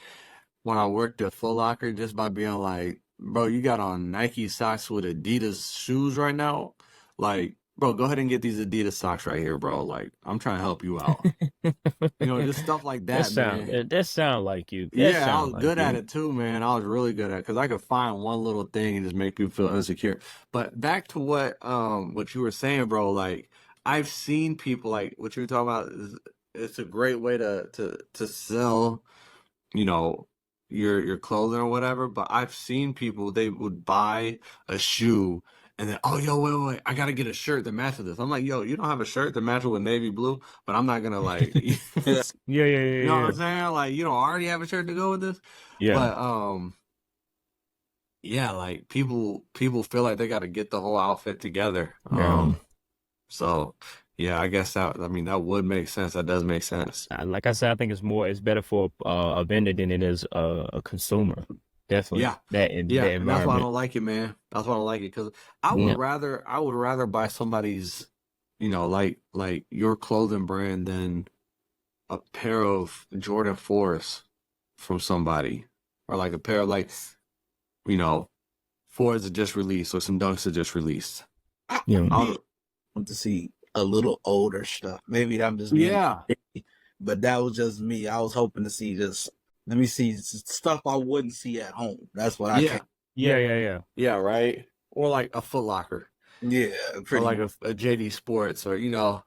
when I worked at Foot Locker just by being like, bro, you got on Nike socks with Adidas shoes right now? Like, bro, go ahead and get these Adidas socks right here, bro. Like, I'm trying to help you out. You know, just stuff like that, man. That sound like you. I was good at it too, man. I was really good at it because I could find one little thing and just make people feel insecure. But back to what you were saying, bro, like, I've seen people, like, what you're talking about, it's a great way to sell, you know, your clothing or whatever. But I've seen people, they would buy a shoe and then, oh, yo, wait, I gotta get a shirt that matches this. I'm like, yo, you don't have a shirt that matches with navy blue, but I'm not gonna like yeah. You know what I'm saying? Like, you don't already have a shirt to go with this. Yeah. But yeah, like people feel like they gotta get the whole outfit together. So yeah, I guess that would make sense. That does make sense. Like I said, I think it's better for a vendor than it is a consumer. Definitely. Yeah. That's why I don't like it, man. That's why I don't like it, because I would rather buy somebody's, you know, like your clothing brand than a pair of Jordan 4s from somebody, or like a pair of, like, you know, 4s that just released or some Dunks that just released. I want to see a little older stuff. Maybe I'm just but that was just me. I was hoping to see let me see stuff I wouldn't see at home. That's what I Yeah, right. Or like a Foot Locker. Yeah, or like a JD Sports, or, you know,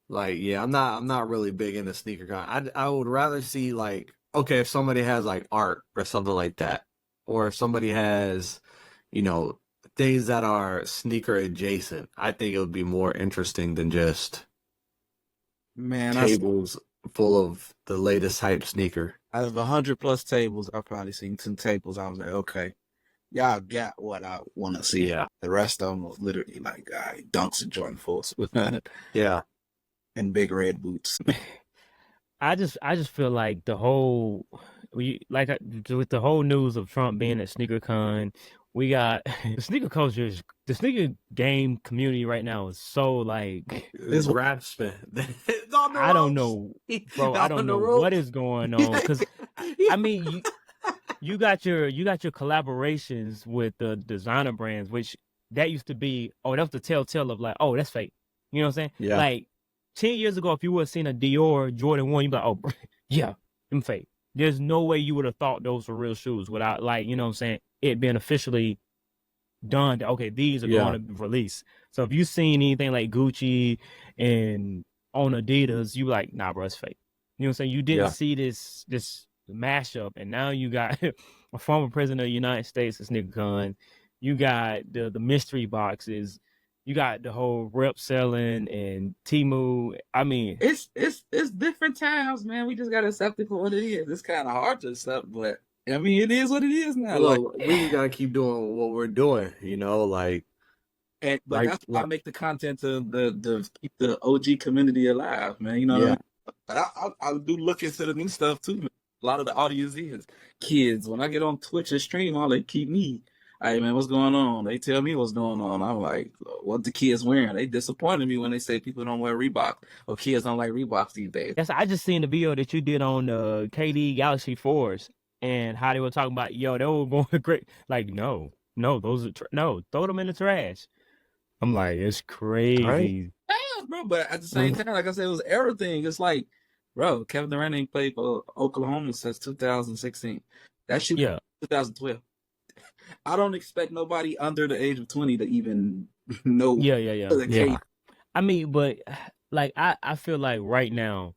like, yeah, I'm not really big into sneaker con. I would rather see, like, okay, if somebody has like art or something like that, or if somebody has, you know, things that are sneaker adjacent, I think it would be more interesting than just tables full of the latest hype sneaker. Out of 100+ tables, I've probably seen 2 tables. I was like, okay, y'all got what I want to see. Yeah. The rest of them was literally like Dunks and Jordan 4s with yeah, and big red boots. I just feel like the whole with the whole news of Trump being at SneakerCon, we got the sneaker culture, the sneaker game community right now is so like it's rasping. I don't know, bro. I don't know what is going on, because I mean, you got your collaborations with the designer brands, which that used to be, that was the telltale of like, oh, that's fake. You know what I'm saying? Yeah. Like 10 years ago, if you would have seen a Dior Jordan 1, you'd be like, oh, yeah, them fake. There's no way you would have thought those were real shoes without, like, you know what I'm saying, it being officially done. Okay, these are going to be released. So if you seen anything like Gucci and on Adidas, you like, nah, bro, it's fake. You know what I'm saying? You didn't see this mashup, and now you got a former president of the United States at SneakerCon. You got the mystery boxes. You got the whole rep selling and Temu. I mean, it's different times, man. We just gotta accept it for what it is. It's kind of hard to accept, but I mean, it is what it is now. Look, we just gotta keep doing what we're doing, you know, like. But that's why I make the content to keep the OG community alive, man. You know what I mean? But I do look into the new stuff too, man. A lot of the audience is kids. When I get on Twitch and stream, all they keep me. Hey, man, what's going on? They tell me what's going on. I'm like, what the kids wearing? They disappointed me when they say people don't wear Reebok or kids don't like Reeboks these days. I just seen the video that you did on KD Galaxy 4s. and how they were talking about, yo, they were going great. Like, no, those are no, throw them in the trash. I'm like, it's crazy. Right. Yeah, bro, but at the same time, like I said, it was everything. It's like, bro, Kevin Durant ain't played for Oklahoma since 2016. That should be 2012. I don't expect nobody under the age of 20 to even know. Yeah. I mean, but like I feel like right now,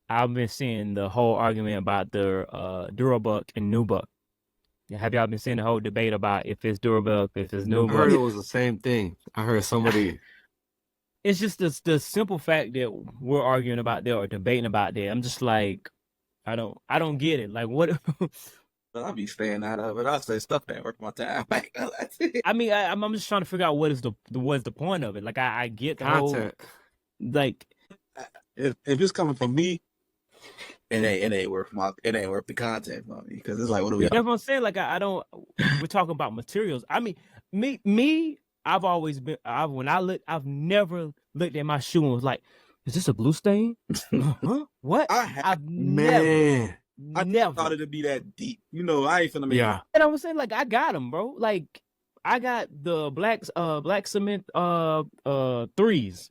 I've been seeing the whole argument about the Durabuck and Nubuck. Have y'all been seeing the whole debate about if it's Durabuck, if it's Nubuck? I heard it was the same thing. I heard somebody. It's just the simple fact that we're arguing about that or debating about that. I'm just like, I don't get it. Like, what? But I'll be staying out of it. I'll say stuff ain't worth my time. That's it. I mean, I'm just trying to figure out what is the point of it. Like, I get the content. Whole, like, if it's coming from me, it ain't worth the content for me, because it's like, what do we? That's what I'm saying. Like, I don't. We're talking about materials. I mean, me. I've always been. I've never looked at my shoe and was like, "Is this a blue stain?" Huh? What? I've never. I never thought it'd be that deep. You know, I ain't finna make it. And I was saying, like, I got them, bro. Like, I got the black cement 3s.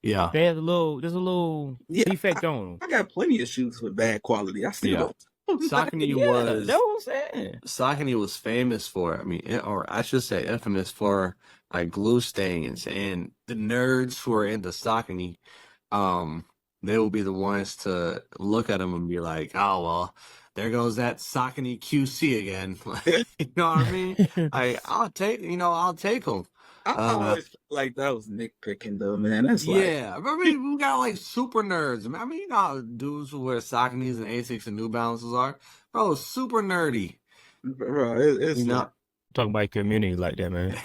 Yeah. There's a little defect on them. I got plenty of shoes with bad quality. I still don't. Saucony was. That's what I'm saying. Saucony was famous for. I mean, or I should say, infamous for like glue stains, and the nerds who are into Saucony, they will be the ones to look at them and be like, "Oh well, there goes that Saucony QC again." You know what I mean? I'll take them. I always like that was nitpicking though, man. That's like, I mean, we got like super nerds. I mean, you know how dudes who wear Sauconys and Asics and New Balances are, bro. Super nerdy, bro. It's you know, talking about your community like that, man.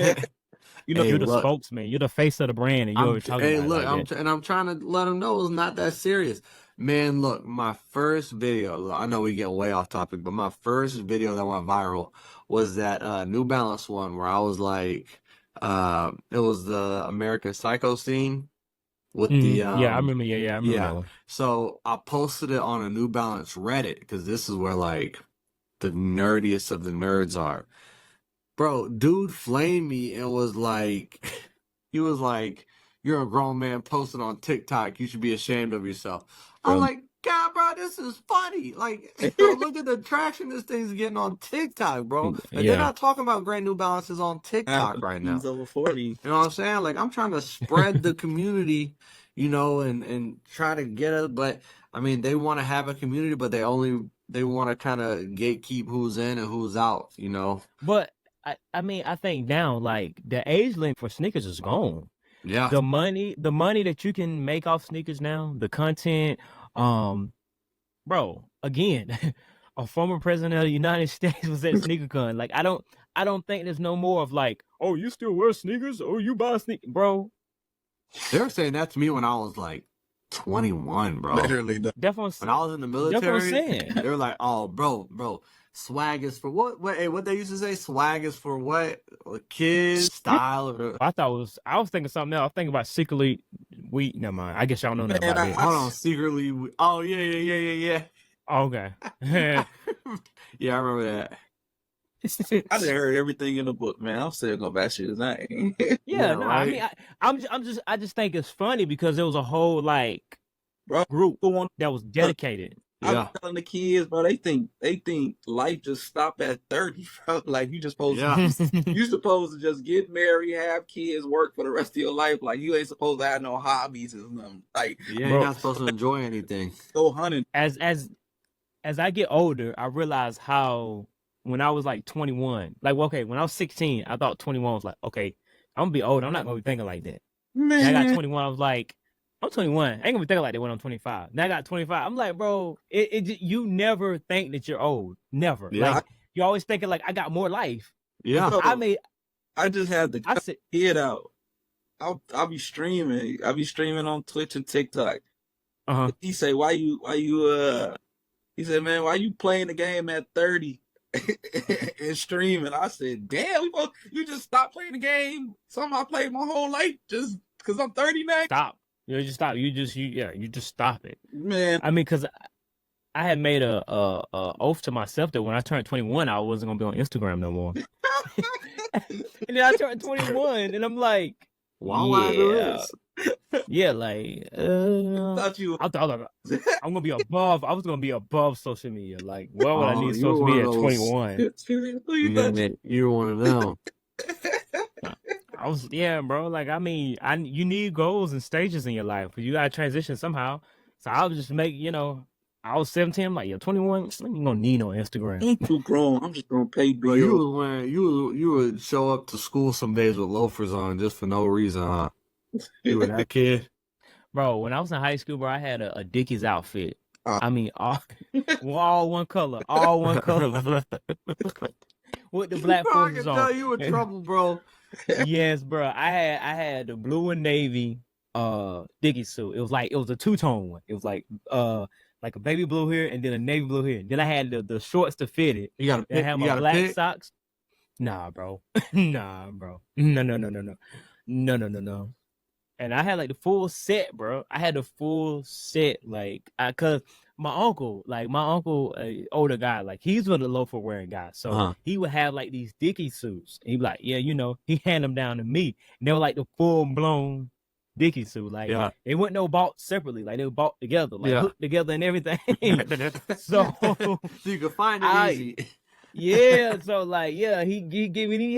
You know, hey, you're the spokesman. You're the face of the brand, and you're talking about it. I'm trying to let them know it's not that serious. Man, look, my first video, I know we get way off topic, but my first video that went viral was that New Balance one where I was like, it was the American Psycho scene with the I remember. I remember that one. So I posted it on a New Balance Reddit, because this is where like the nerdiest of the nerds are. Bro, dude flamed me and was like, he was like, "You're a grown man posted on TikTok. You should be ashamed of yourself." I'm like, God, bro, this is funny. Like, bro, look at the traction this thing's getting on TikTok, bro. And they're not talking about Grand New Balances on TikTok right now. He's over 40. You know what I'm saying? Like, I'm trying to spread the community, you know, and try to get it. But I mean, they want to have a community, but they want to kind of gatekeep who's in and who's out, you know. But I mean, I think now, like, the age limit for sneakers is gone. Yeah. The money that you can make off sneakers now, the content, bro, again, a former president of the United States was at SneakerCon. Like, I don't think there's no more of like, "Oh, you still wear sneakers? Oh, you buy sneakers?" Bro. They were saying that to me when I was like 21, bro. Literally. Definitely. When I was in the military, that's what I'm saying. They were like, "Oh, bro, swag is for what? What they used to say? Swag is for what? Kids, style." Or... I was thinking something else. I was thinking about secretly wheat. Never mind. I guess y'all know nothing about it. Hold on, secretly. Oh yeah. Okay. Yeah, I remember that. I done heard everything in the book, man. I'm still gonna bash shoes. I just think it's funny because there was a whole like group that was dedicated. I'm telling the kids, bro, they think life just stopped at 30, bro. Like, you just supposed to just get married, have kids, work for the rest of your life. Like, you ain't supposed to have no hobbies or something. Like, you're not supposed to enjoy anything. Go hunting. As I get older, I realize how when I was like 21, like, okay, when I was 16, I thought 21 was like, okay, I'm gonna be old. I'm not gonna be thinking like that. Man. And I got 21. I was like, I'm 21. I ain't gonna be thinking like that when I'm 25. Now I got 25. I'm like, bro, you never think that you're old. Never. Yeah. Like, you're always thinking like, I got more life. Yeah. So, I just had the kid out. I'll be streaming. I'll be streaming on Twitch and TikTok. He say, he said, "Man, why you playing the game at 30 and streaming?" I said, "Damn, you just stopped playing the game. Something I played my whole life just because I'm 30 now." Stop. You just stop. You just stop it, man. I mean, because I had made a oath to myself that when I turned 21, I wasn't gonna be on Instagram no more. And then I turned 21, and I'm like, why would I do this? Yeah, like Thought you. I thought I'm gonna be above. I was gonna be above social media. Like, why would I Oh, need you were social one media of at those- 21? Man, you're one of them. I was, yeah, bro. Like, I mean, you need goals and stages in your life, but you gotta transition somehow. So I was just I was 17. I'm like, 21. You ain't gonna need no Instagram. I'm too grown. I'm just gonna pay Bro, bills. you would show up to school some days with loafers on just for no reason, huh? You were that kid? Bro, when I was in high school, bro, I had a Dickies outfit. Uh. I mean, all one color, all one color. With the black I forces can on. tell you in trouble, bro. Yes, bro. I had the blue and navy Dickies suit. It was a two-tone one. It was like a baby blue here and then a navy blue here. Then I had the shorts to fit it. You got to Then I pick. had You my got to black pick. socks. Nah, bro. Nah, bro. No. And I had like the full set, bro. I had the full set, cause my uncle, older guy, like he's one of the loafer wearing guys. So he would have like these Dickie suits. And he'd be like, yeah, he hand them down to me. And they were like the full blown Dickie suit. Like they weren't no bought separately. Like they were bought together, like hooked together and everything. So you can find it easy. Yeah. So like, he gave me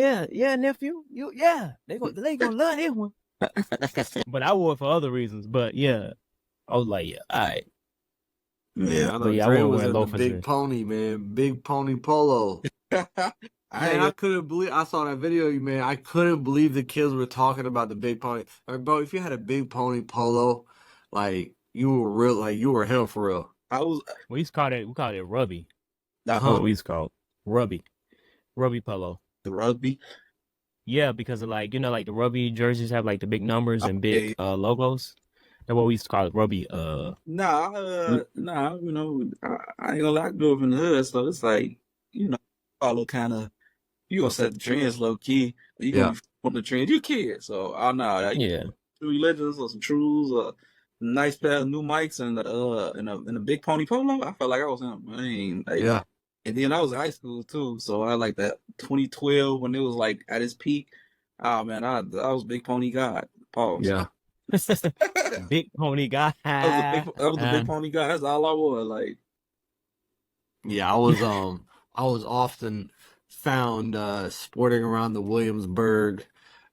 nephew. They gonna love this one. But I wore it for other reasons. But yeah, I was like, all right. Yeah, I know. Dre was in the Big Pony, man. Big Pony Polo. I couldn't believe. I saw that video, man. I couldn't believe the kids were talking about the Big Pony. Like, bro, if you had a Big Pony Polo, like you were real, like you were him for real. We called it Rubby. That's what we called Rubby Polo. The Rugby. Yeah, because of like the Rugby jerseys have like the big numbers and big logos. That's what we used to call it, Rugby. Nah, I ain't gonna lie, I grew up in the hood, so it's like, follow kind of, you gonna set the trends low key. You gonna be on the trends, you kid. So I know, True Religions or some Trues or nice pair of new mics and in a Big Pony Polo. I felt like I was him. And then I was in high school too, so I like that 2012 when it was like at its peak. Oh man, I was Big Pony God. Pause. Yeah. Big Pony God. I was a Big Pony God. That's all I was. Like, yeah, I was often found sporting around the Williamsburg,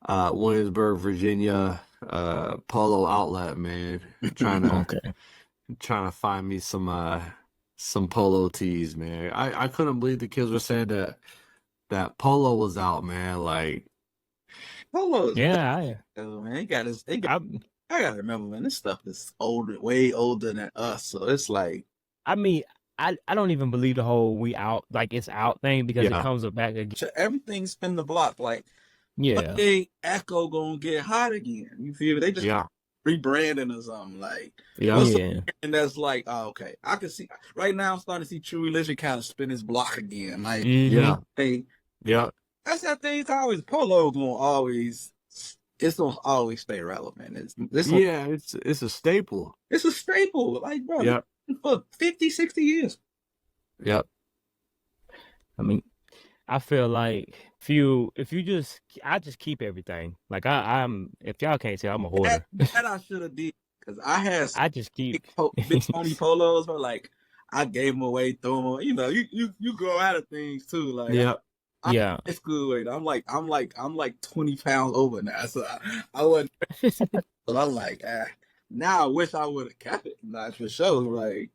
Virginia polo outlet, man. Trying to find me some polo tees, man. I couldn't believe the kids were saying that polo was out, man. Like polo. Yeah, man, I gotta remember, man. This stuff is older, way older than us. So it's like, I mean, I don't even believe the whole "we out" like it's out thing because it comes back again. Everything's spin the block. Like, Echo gonna get hot again. You feel me? They just rebranding or something. Like, and that's like, oh, okay. I can see right now. I'm starting to see True Religion kind of spin his block again. Like, that's that thing. It's always polo gonna always. It's gonna always stay relevant. It's a staple. It's a staple. Like, bro, for 50, 60 years. Yep. I mean, I feel like I just keep everything. Like I'm if y'all can't tell, I'm a hoarder. That I should have did because I just keep big Pony polos, but like I gave them away, threw them. You grow out of things too. Like it's good. I'm like 20 pounds over now, so I wasn't. But I'm like, now I wish I would have kept it. Not for sure. Like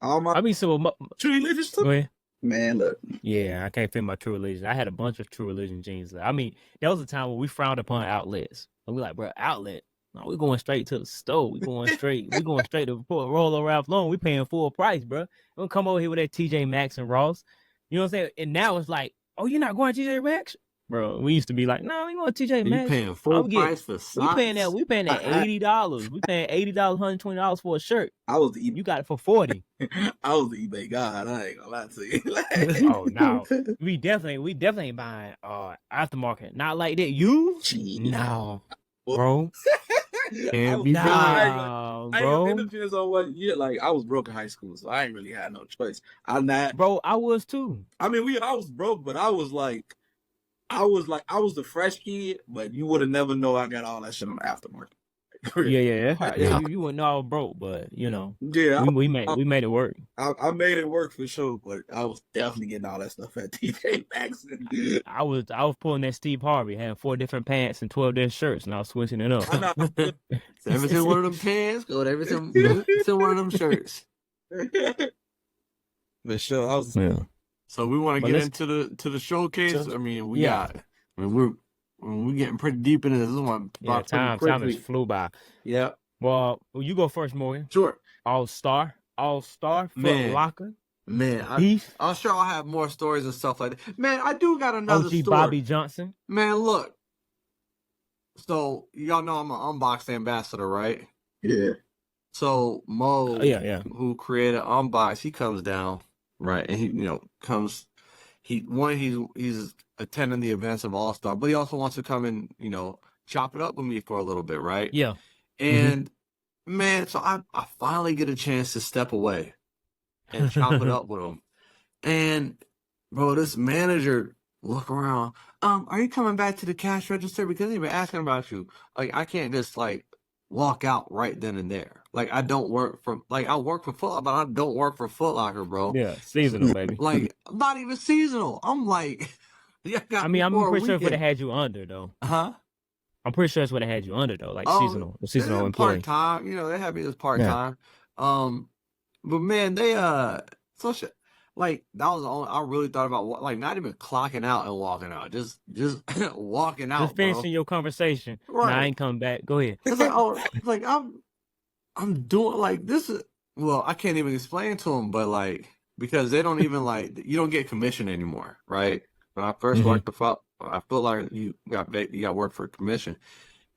all my. I mean, so True Religions too. Man, look. Yeah, I can't fit my True Religion. I had a bunch of True Religion jeans. I mean, there was a time when we frowned upon outlets. And we like, bro, outlet. No, we're going straight to the store. We're going straight to Roller Ralph Lauren. We paying full price, bro. Don't come over here with that TJ Maxx and Ross. You know what I'm saying? And now it's like, oh, you're not going to TJ Maxx? Bro, we used to be like, no, we going to TJ Maxx. You paying full price for socks? We paying that $80. We paying $80, $120 for a shirt. You got it for $40. I was the eBay God. I ain't gonna lie to you. Oh no, we definitely buying aftermarket. Not like that. You? No, bro. Can't be nah, bro. It depends on what year. Like, I was broke in high school, so I ain't really had no choice. I'm not, bro. I was too. I mean, I was broke, but I was the fresh kid, but you would have never know I got all that shit on the aftermarket. Yeah. You wouldn't know I was broke, but Yeah, we made it work. I made it work for sure, but I was definitely getting all that stuff at TJ Maxx. I was pulling that Steve Harvey, having 4 different pants and 12 different shirts, and I was switching it up. So every single one of them pants, go to every single one of them shirts. For sure, I was. Yeah. So we want to get into the showcase. I mean, we're getting pretty deep into this one. Time has flew by. Yeah. Well, you go first, Morgan. Sure. All Star Foot Locker. Man, I'm sure I'll have more stories and stuff like that. Man, I do got another OG story. Bobby Johnson. Man, look. So y'all know I'm an Unbox ambassador, right? Yeah. So Mo, who created Unbox, he comes down, right, and he comes. He's attending the events of All Star, but he also wants to come and chop it up with me for a little bit, right? Yeah. And man, so I finally get a chance to step away and chop it up with him. And bro, this manager look around. Are you coming back to the cash register? Because they've been asking about you. Like, I can't just walk out right then and there. Like, I don't work for I work for Foot Locker, but I don't work for Foot Locker, bro. Yeah, seasonal, baby. Like, I'm not even seasonal. I'm like, I mean, I'm pretty sure if it had you under though. Huh? I'm pretty sure it's what it had you under though, like seasonal employee. Part time, they had me as part time. But man, they like that was the only I really thought about not even clocking out and walking out, just walking out, just finishing your conversation. Right, I ain't coming back. Go ahead. It's like I'm doing this is I can't even explain to them, but because they don't even you don't get commission anymore, right? When I first worked I feel like you got work for commission,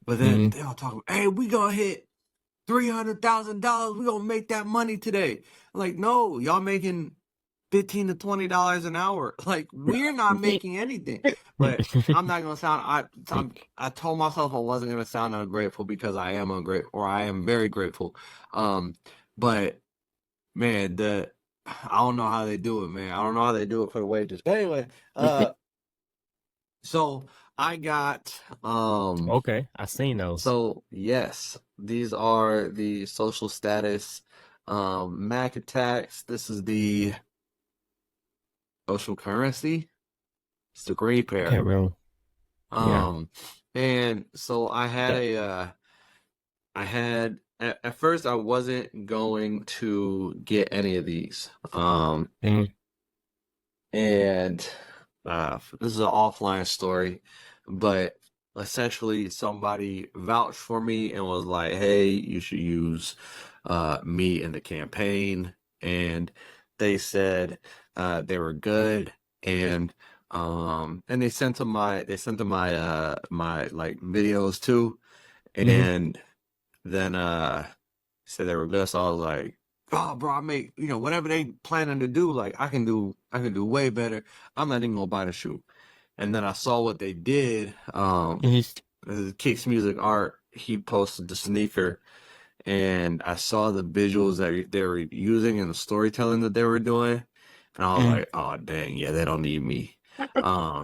but then they all talking. Hey, we gonna hit $300,000. We gonna make that money today. I'm like, no, y'all making $15 to $20 an hour. Like, we're not making anything. But I'm not gonna sound. I told myself I wasn't gonna sound ungrateful because I am ungrateful, or I am very grateful. But man, I don't know how they do it, man. I don't know how they do it for the wages. But anyway, so I got okay, I seen those. So yes, these are the social status Mac attacks. This is the social currency. It's the green pair. Okay, bro. And so I had at first I wasn't going to get any of these. And this is an offline story, but essentially somebody vouched for me and was like, hey, you should use me in the campaign. And they said they were good, and they sent them my my videos too, and then said they were good. So I was like, oh, bro, I make whatever they planning to do, I can do way better. I'm not even gonna buy the shoe. And then I saw what they did. Kicks Music Art, he posted the sneaker, and I saw the visuals that they were using and the storytelling that they were doing, and I was like, oh dang, yeah, they don't need me.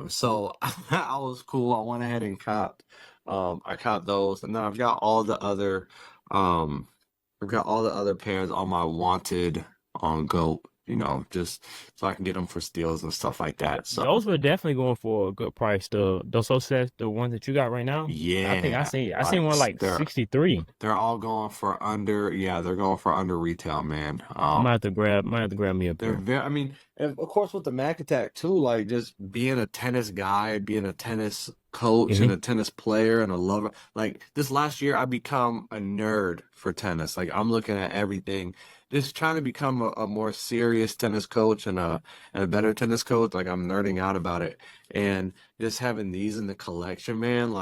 So I was cool. I went ahead and copped. I copped those, and then I've got all the other pairs on my wanted on GOAT, just so I can get them for steals and stuff like that. So those were definitely going for a good price. Those sets, the ones that you got right now. Yeah, I think I seen one 63. They're all going for under. Yeah, they're going for under retail, man. I might have to grab me a pair. I mean, and of course with the Mac Attack too, just being a tennis guy, being a tennis coach and a tennis player and a lover. This last year, I become a nerd for tennis. I'm looking at everything, just trying to become a more serious tennis coach and a better tennis coach. I'm nerding out about it, and just having these in the collection, man.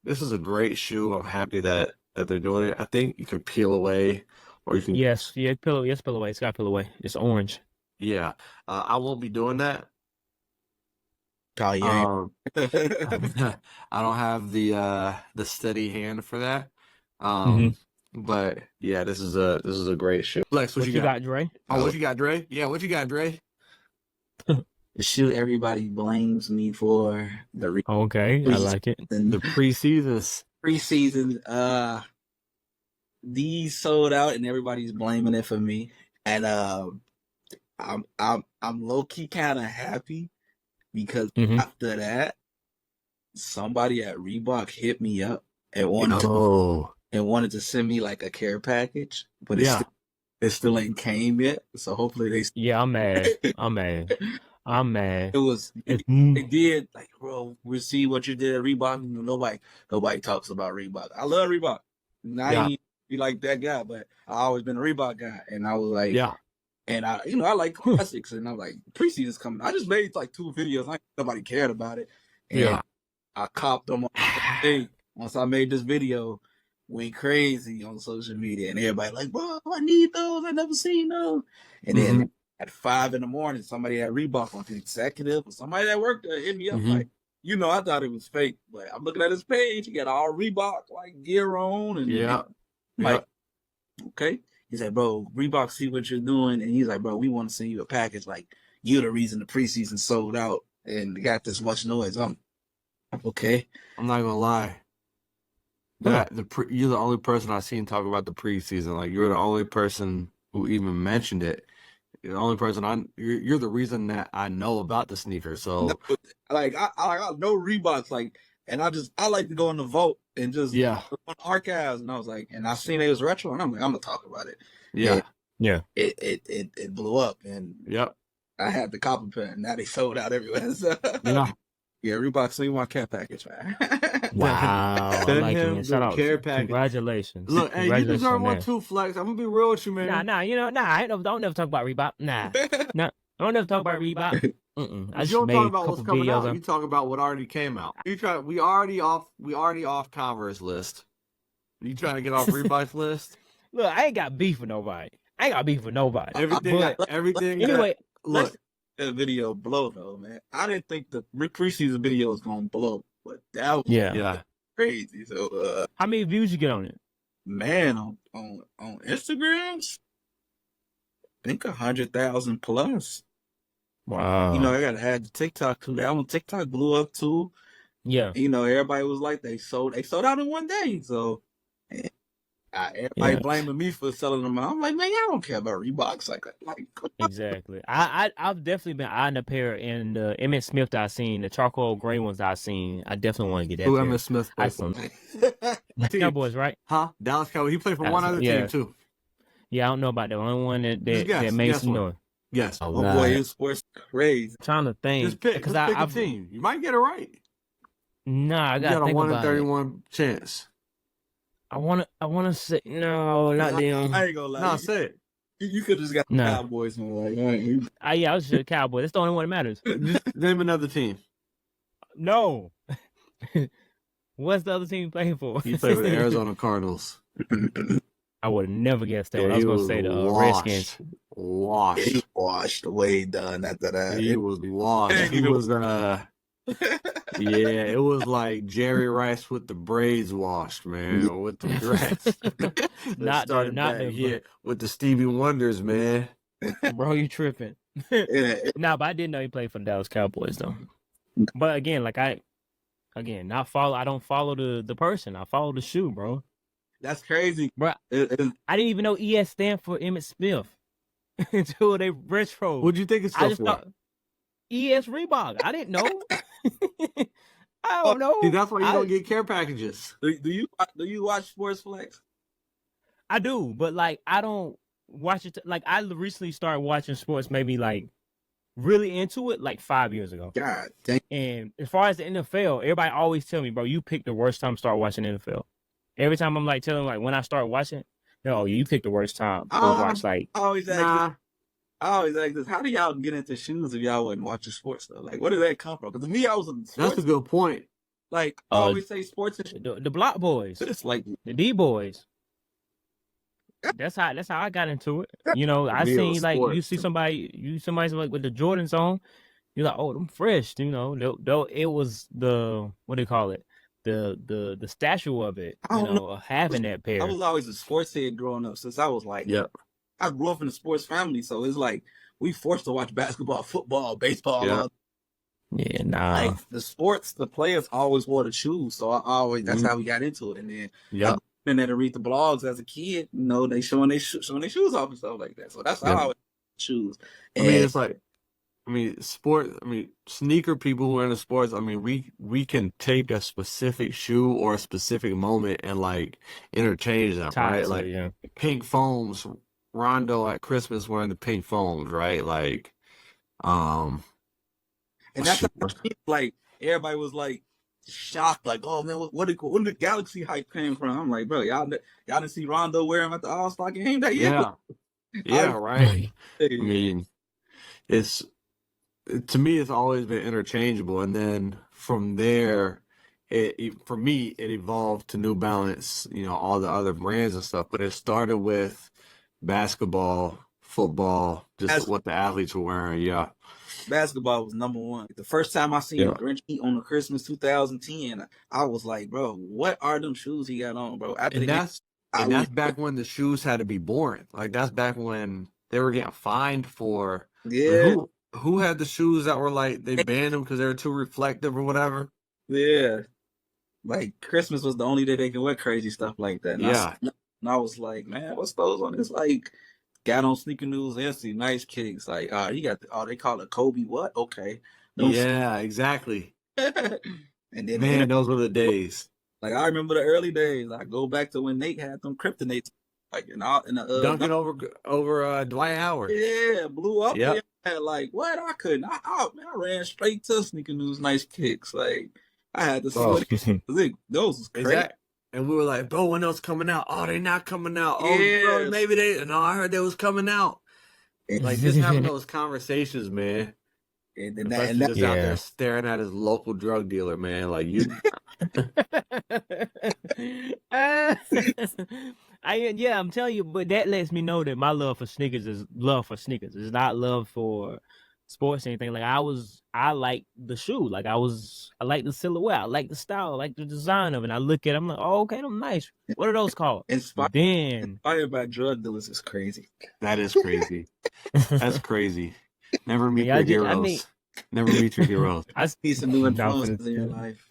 This is a great shoe. I'm happy that they're doing it. I think you can peel away, or you can peel away. It's got peel away. It's orange. Yeah, I won't be doing that. Oh, yeah. I don't have the steady hand for that. But yeah, this is a great shoe. Flex, what you got, Dre? Oh, what you got, Dre? Yeah, what you got, Dre? The shoe everybody blames me for Okay, I like it. The preseasons. Preseason, these sold out and everybody's blaming it for me. And I'm low key kind of happy because after that, somebody at Reebok hit me up and wanted to send me like a care package, but it still ain't came yet. So hopefully they. Yeah, I'm mad. I'm mad. They did like, bro. We'll see what you did at Reebok. Nobody talks about Reebok. I love Reebok. I ain't be like that guy, but I always been a Reebok guy, and I was like, and I like classics, and I'm like, preseason's coming. I just made like 2 videos. Nobody cared about it. And I copped them on the day. Once I made this video, went crazy on social media, and everybody like, bro, I need those. I never seen those. And then at 5 a.m, somebody at Reebok, like an executive or somebody that worked there, hit me up like, I thought it was fake, but I'm looking at his page. He got all Reebok like gear on, and like, okay. He said, bro, Reebok see what you're doing, and he's like, bro, we want to send you a package. Like, you're the reason the preseason sold out and got this much noise. I'm okay. I'm not gonna lie. You're the only person I've seen talk about the preseason. Like, you're the only person who even mentioned it. You're the only person you're the reason that I know about the sneaker. So like I know Reeboks, like, and I like to go in the vault and just on archives, and I was like, and I seen it was retro, and I'm like, I'm gonna talk about it. It blew up, and I had the copper pen, and now they sold out everywhere. So Reebok seen my care package, man. Wow, I like it. Shout out, care package. Congratulations. Look, hey, you deserve one too, Flex. I'm gonna be real with you, man. I don't never talk about Reebok. Nah, I don't never talk about Reebok. I just you don't made talk about what's coming videos out. You talk about what already came out. We already off Converse list. You trying to get off Reebok's list? Look, I ain't got beef with nobody. Everything. Anyway, look. That video blow though, man. I didn't think the preseason video was gonna blow, but that was crazy. So how many views you get on it? Man, on Instagram, I think 100,000 plus. Wow. I gotta add the TikTok too. That one TikTok blew up too. Yeah. Everybody was like, they sold out in one day. So everybody blaming me for selling them. I'm like, man, I don't care about Reeboks like that. Exactly. I've definitely been eyeing a pair in the Emmett Smith that I seen, the charcoal gray ones that I seen. I definitely want to get that. Who Emmett Smith? Cowboys, right? Huh? Dallas Cowboys. He played for one other team too. Yeah, I don't know about that. Only one that made some noise. Yes. Oh boy, his sports crazy. I'm trying to think. Just pick a team. You might get it right. Nah, I got a 1 in 31 chance. I wanna say no, not them. I ain't gonna lie. No, say it. You could just got the Cowboys and like, I was just a Cowboy. That's the only one that matters. Just name another team. No. What's the other team playing for? He played for the Arizona Cardinals. I would have never guessed that. I was gonna say the Redskins. Washed away done after that. He was washed. He was it was like Jerry Rice with the braids washed, man, with the dress. not with the Stevie Wonders, man. Bro, you tripping? But I didn't know he played for the Dallas Cowboys though. But again, I don't follow the person. I follow the shoe, bro. That's crazy, bro. I didn't even know ES stand for Emmett Smith until they retro. What'd you think it stood for? ES Reebok. I didn't know. I don't know. See, that's why you don't get care packages. Do you watch Sports Flex? I do, but I don't watch it. I recently started watching sports, maybe really into it 5 years ago. God dang. And as far as the NFL, everybody always tell me, bro, you picked the worst time to start watching NFL. Every time I'm telling them when I start watching, you picked the worst time to watch. I always ask this. How do y'all get into shoes if y'all wasn't watching sports though? Where did that come from? Because to me, I was in sports. That's a good point. I always say sports and the block boys. But it's the D boys. That's how I got into it. I seen you see somebody's with the Jordans on, you're like, oh, them fresh. Though it was the, what do you call it? the statue of it, I you don't know. know, having that I pair. was always a sports head growing up since I was like, Yeah. I grew up in a sports family, so it's like we forced to watch basketball, football, baseball, Yeah. all Yeah, nah. like the sports. The players always wore the shoes, so I always that's how we got into it. And then Yeah. I there to read the blogs as a kid, you know, they showing their shoes off and stuff like that. So that's how Yeah. I would choose. I mean, it's like, sneaker people who are into sports, I mean, we can take a specific shoe or a specific moment and like interchange them, Tie right? to Like it, yeah. pink foams, Rondo at Christmas wearing the pink foams, right? Like, and that's like everybody was like shocked, like, oh man, where did the Galaxy hype came from? I'm like, bro, y'all didn't see Rondo wear him at the All-Star game that year? Yeah, right. I mean, to me, it's always been interchangeable, and then from there, for me, it evolved to New Balance, you know, all the other brands and stuff. But it started with basketball, football, just what the athletes were wearing. Yeah, basketball was number one. The first time I seen Grinch eat on the Christmas 2010, I was like, bro, what are them shoes he got on, bro? That's back when the shoes had to be boring. Like that's back when they were getting fined for who had the shoes that were like they banned them because they were too reflective or whatever. Yeah, like Christmas was the only day they could wear crazy stuff like that. And I was like, man, what's those on this? Like, got on Sneaker News and see nice kicks. Like, you got they call it Kobe what? Okay, exactly. And then man, those were the days. Like I remember the early days. I go back to when Nate had them kryptonites, like in the dunking over Dwight Howard. Yeah, blew up. Yeah. Like what? I couldn't. I ran straight to Sneaker News nice kicks. Like I had to see those was crazy. Exactly. And we were like, bro, when those coming out? Oh, they not coming out. Oh, bro, maybe they. No, I heard they was coming out. Like just having those conversations, man. And then just out there staring at his local drug dealer, man. Like you. I'm telling you, but that lets me know that my love for sneakers is love for sneakers. It's not love for sports or anything. Like I like the shoe. Like I like the silhouette. I like the style. I like the design of it. And I look at it, I'm like, oh, okay, them nice. What are those called? Inspired by drug dealers is crazy. That is crazy. That's crazy. Never meet your heroes. Never meet your heroes. I see some new influences in your life.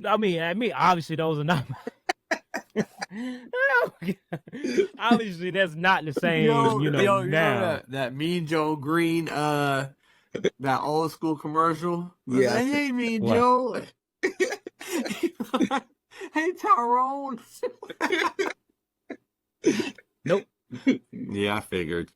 I mean, obviously those are not. Obviously, that's not the same. Now that Mean Joe Green, that old school commercial. Yeah, hey, Mean Joe. Hey, Tyrone. Nope. Yeah, I figured.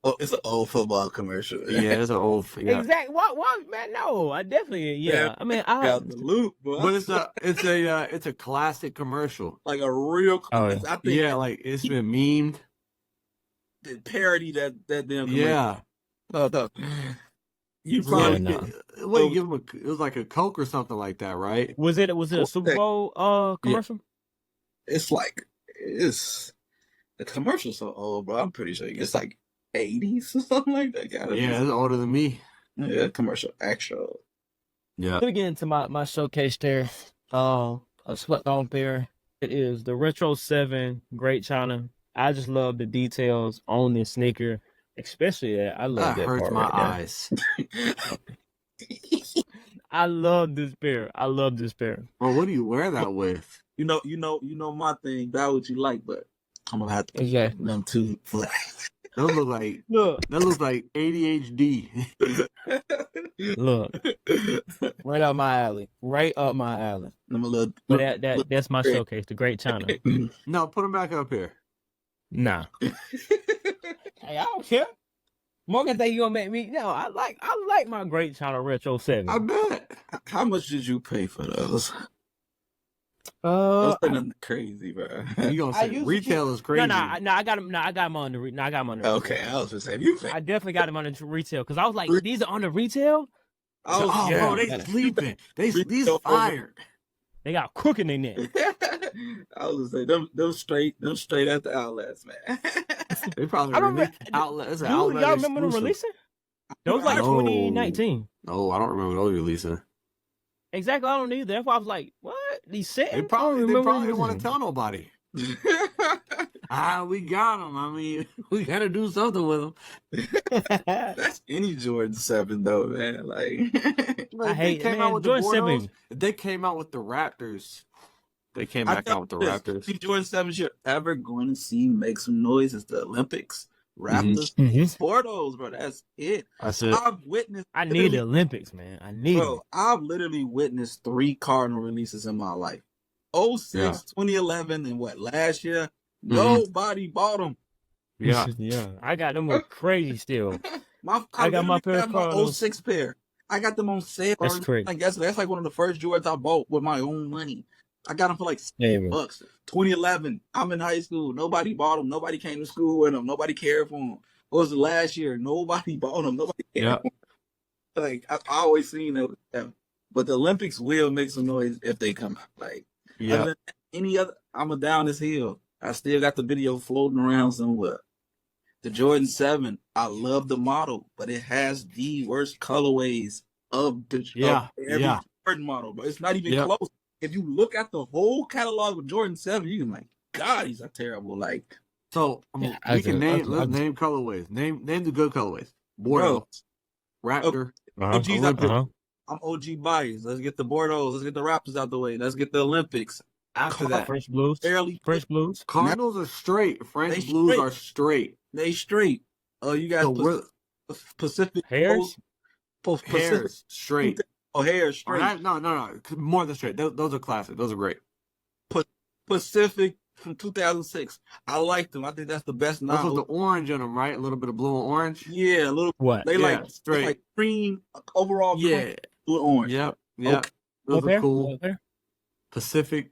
Oh, it's an old football commercial. Yeah, it's an old. Yeah. Exactly. What, man? No, I definitely. Yeah. I mean, I got the loop, but it's a classic commercial. Like a real. Oh, I think like it's been memed. The parody that damn. Commercial. Yeah. No. You probably you give him it was like a Coke or something like that, right? Was it a Super Bowl commercial? Yeah. It's the commercial's so old, bro. I'm pretty sure it's like 80s or something like that. It's older than me. Yeah, commercial actual. Yeah. Let me get into my showcase there. A slept on pair. It is the Retro 7 Great China. I just love the details on this sneaker, especially that. I love that hurts part my right eyes. I love this pair. Well, what do you wear that with? You know my thing. That what you like, but I'm gonna have to them too. That looks like ADHD. Look, right up my alley. I'm a little. But that's my showcase, the Great China. No, put them back up here. Nah. Hey, I don't care. Morgan think you gonna make me? No, I like my Great China Retro 7. I bet. How much did you pay for those? Crazy, bro. You gonna say retail is crazy? No, I got them on the. Okay, I was just saying you. I definitely got them on the retail because I was like, these are on the retail. Bro, they sleeping. These fired. They got crook in their neck. I was gonna say them straight at the outlets, man. They probably released outlets. Y'all remember them releasing? Those like 2019. No, I don't remember those releasing. Exactly. I don't either. That's why I was like, what? These set? They probably didn't want to tell nobody. We got them. I mean, we got to do something with them. That's any Jordan 7 though, man. Like, I hate it, man. Jordan 7. If they came out with the Raptors, they came back out with the Raptors. The Jordan 7s you're ever going to see make some noise is the Olympics, Raptors, Bordeaux, bro. That's it. That's it. I need the Olympics, man. I need it. I've literally witnessed 3 Cardinal releases in my life. 06, 2011, and last year? Nobody bought them. Yeah. I got them crazy still. I got my pair of Cardinals. 06 pair. I got them on sale. That's crazy. Like that's like one of the first Jordans I bought with my own money. I got them for like $6. 2011. I'm in high school. Nobody bought them. Nobody came to school with them. Nobody cared for them. What was the last year? Nobody bought them. Nobody cared for them. Like I always seen them. But the Olympics will make some noise if they come out. Like any other, I'm a down this hill. I still got the video floating around somewhere. The Jordan 7, I love the model, but it has the worst colorways of every Jordan model, but it's not even close. If you look at the whole catalog of Jordan 7, you can like, God, these are terrible. Like, so let's name colorways. Name the good colorways. Bordeaux, Raptor, I'm OG biased. Let's get the Bordeaux. Let's get the Raptors out the way. Let's get the Olympics. After that, French Blues. French Blues. Cardinals are straight. French Blues are straight. They straight. You got Pacific Hairs. Hairs straight. Hairs straight. No. More than straight. Those are classic. Those are great. Pacific from 2006. I like them. I think that's the best. Those with the orange in them, right? A little bit of blue and orange. Yeah, a little. What? They like straight, like green overall. Green, blue and orange. Yep. Okay. Those are cool. Pacific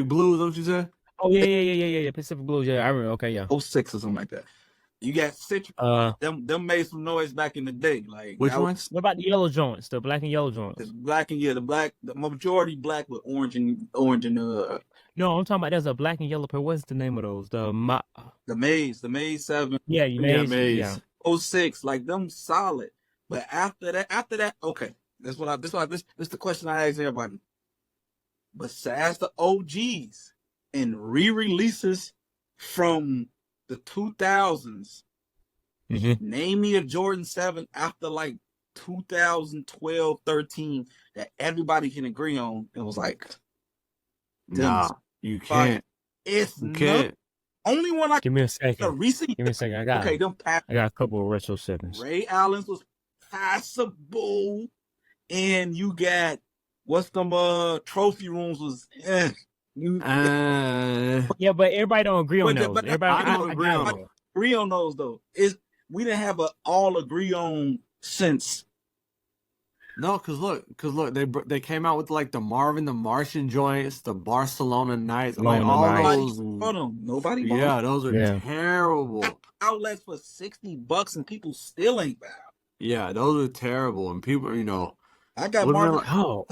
Blues. What you said? Oh yeah. Pacific Blues. Yeah, I remember. Okay, yeah. 06 or something like that. You got Citrus. Them made some noise back in the day. Like which ones? What about the yellow joints? The black and yellow joints. It's black and the majority black with orange and No, I'm talking about there's a black and yellow pair. What's the name of those? The Maze 7. Yeah, Maze. Yeah. 06, like them solid. But after that, okay. This is the question I ask everybody. Besides the OGs and re-releases from the 2000s, name me a Jordan 7 after like 2012, 13 that everybody can agree on. It was like, nah, you can't. You can't. Only one I give me a second. Recent. Give me a second. I got a couple of retro 7s. Ray Allen's was passable, and you got what's them trophy rooms was. Yeah, but everybody don't agree on those. Everybody don't agree on those though. We didn't have a all agree on since. No, cause look, they came out with like the Marvin the Martian joints, the Barcelona Nights, like all those. Nobody. Yeah, those are terrible. Outlets for $60 and people still ain't bad. Yeah, those are terrible, and people, I got Marvin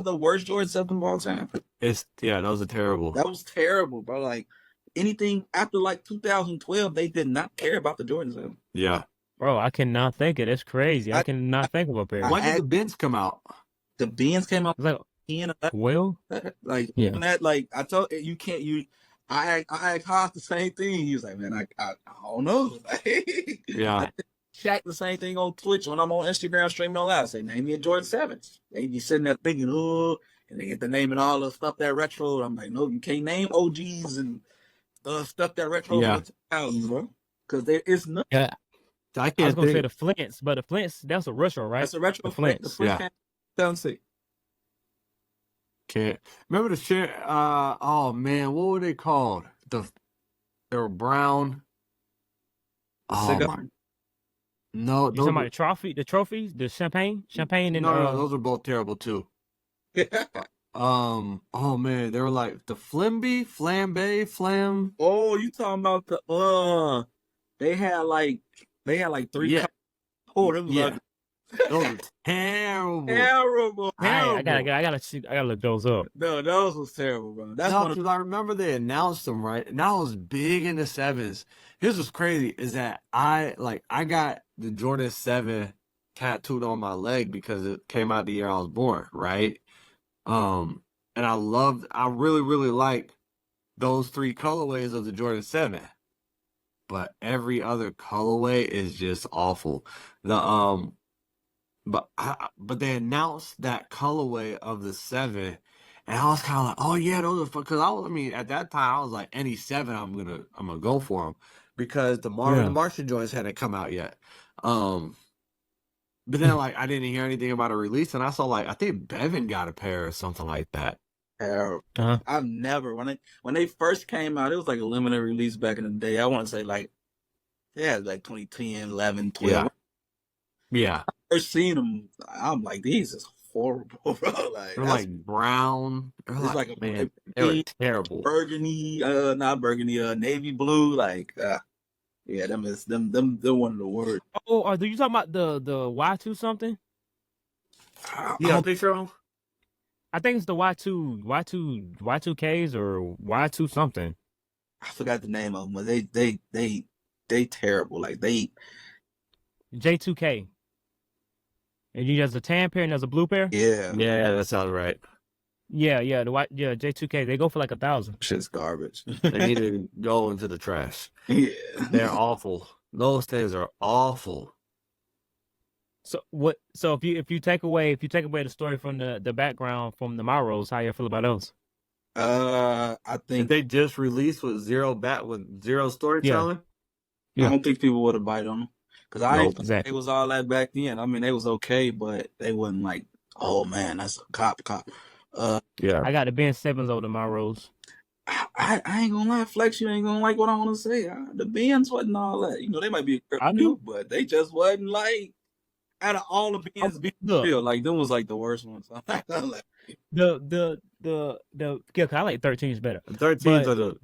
the worst Jordan 7 of all time. Those are terrible. That was terrible, bro. Like anything after like 2012, they did not care about the Jordan 7. Yeah. Bro, I cannot think it. That's crazy. I cannot think of a pair. When did the Benz come out? The Benz came out like that. Like I told you, can't. I asked Haas the same thing. He was like, "Man, I don't know." Yeah. Shaq the same thing on Twitch when I'm on Instagram streaming all that. I say, "Name me a Jordan 7." They be sitting there thinking, "Oh," and they get the name and all the stuff that retro. I'm like, "No, you can't name OGs and stuff that retro for the 2000s, bro, because there is nothing." Yeah. I was gonna say the Flints, but the Flints, that's a retro, right? That's a retro. The Flints. The Flints can't see. Can't remember the shit. Oh man, what were they called? They were brown. Oh my. No, you talking about the trophies, the champagne, and no, those are both terrible too. Oh man, they were like the flambe. Oh, you talking about the They had like 3. Yeah. Oh, them those are terrible. Terrible. I gotta look those up. No, those was terrible, bro. That's because I remember they announced them, right? And I was big in the 7s. Here's what's crazy is that I got the Jordan 7 tattooed on my leg because it came out the year I was born, right? And I really, really like those 3 colorways of the Jordan 7. But every other colorway is just awful. But they announced that colorway of the 7, and I was kind of like, oh yeah, those are fun. Because I mean, at that time I was like, any 7, I'm gonna go for them, because the Marvin Martian joints hadn't come out yet. But then like I didn't hear anything about a release, and I saw like I think Bevan got a pair or something like that. I've never when they first came out, it was like a limited release back in the day. I want to say like 2010, 11, 12. Yeah. I first seen them, I'm like, these is horrible, bro. Like they're like brown. They're it's like a man, they were terrible. Burgundy, not burgundy, navy blue. Like, yeah, them they're one of the worst. Oh, are you talking about the Y2 something? Yeah, I don't think so. I think it's the Y2Ks or Y2 something. I forgot the name of them, but they terrible. Like they J2K. And there's a tan pair and there's a blue pair. Yeah, that sounds right. Yeah, J2K. They go for like 1,000. Shit's garbage. They need to go into the trash. Yeah, they're awful. Those things are awful. So what? So if you take away the story from the background from the Maros, how you feel about those? I think they just released with zero storytelling. I don't think people would have bite on them, because exactly. It was all that back then. I mean, they was okay, but they wasn't like, oh man, that's a cop. I got the Ben 7s over the Maros. I ain't gonna lie, Flex, you ain't gonna like what I want to say. The Benz wasn't all that. You know, they might be I knew, but they just wasn't like, out of all the Benz, like them was like the worst ones. I'm not gonna lie. I like 13s better. 13s are the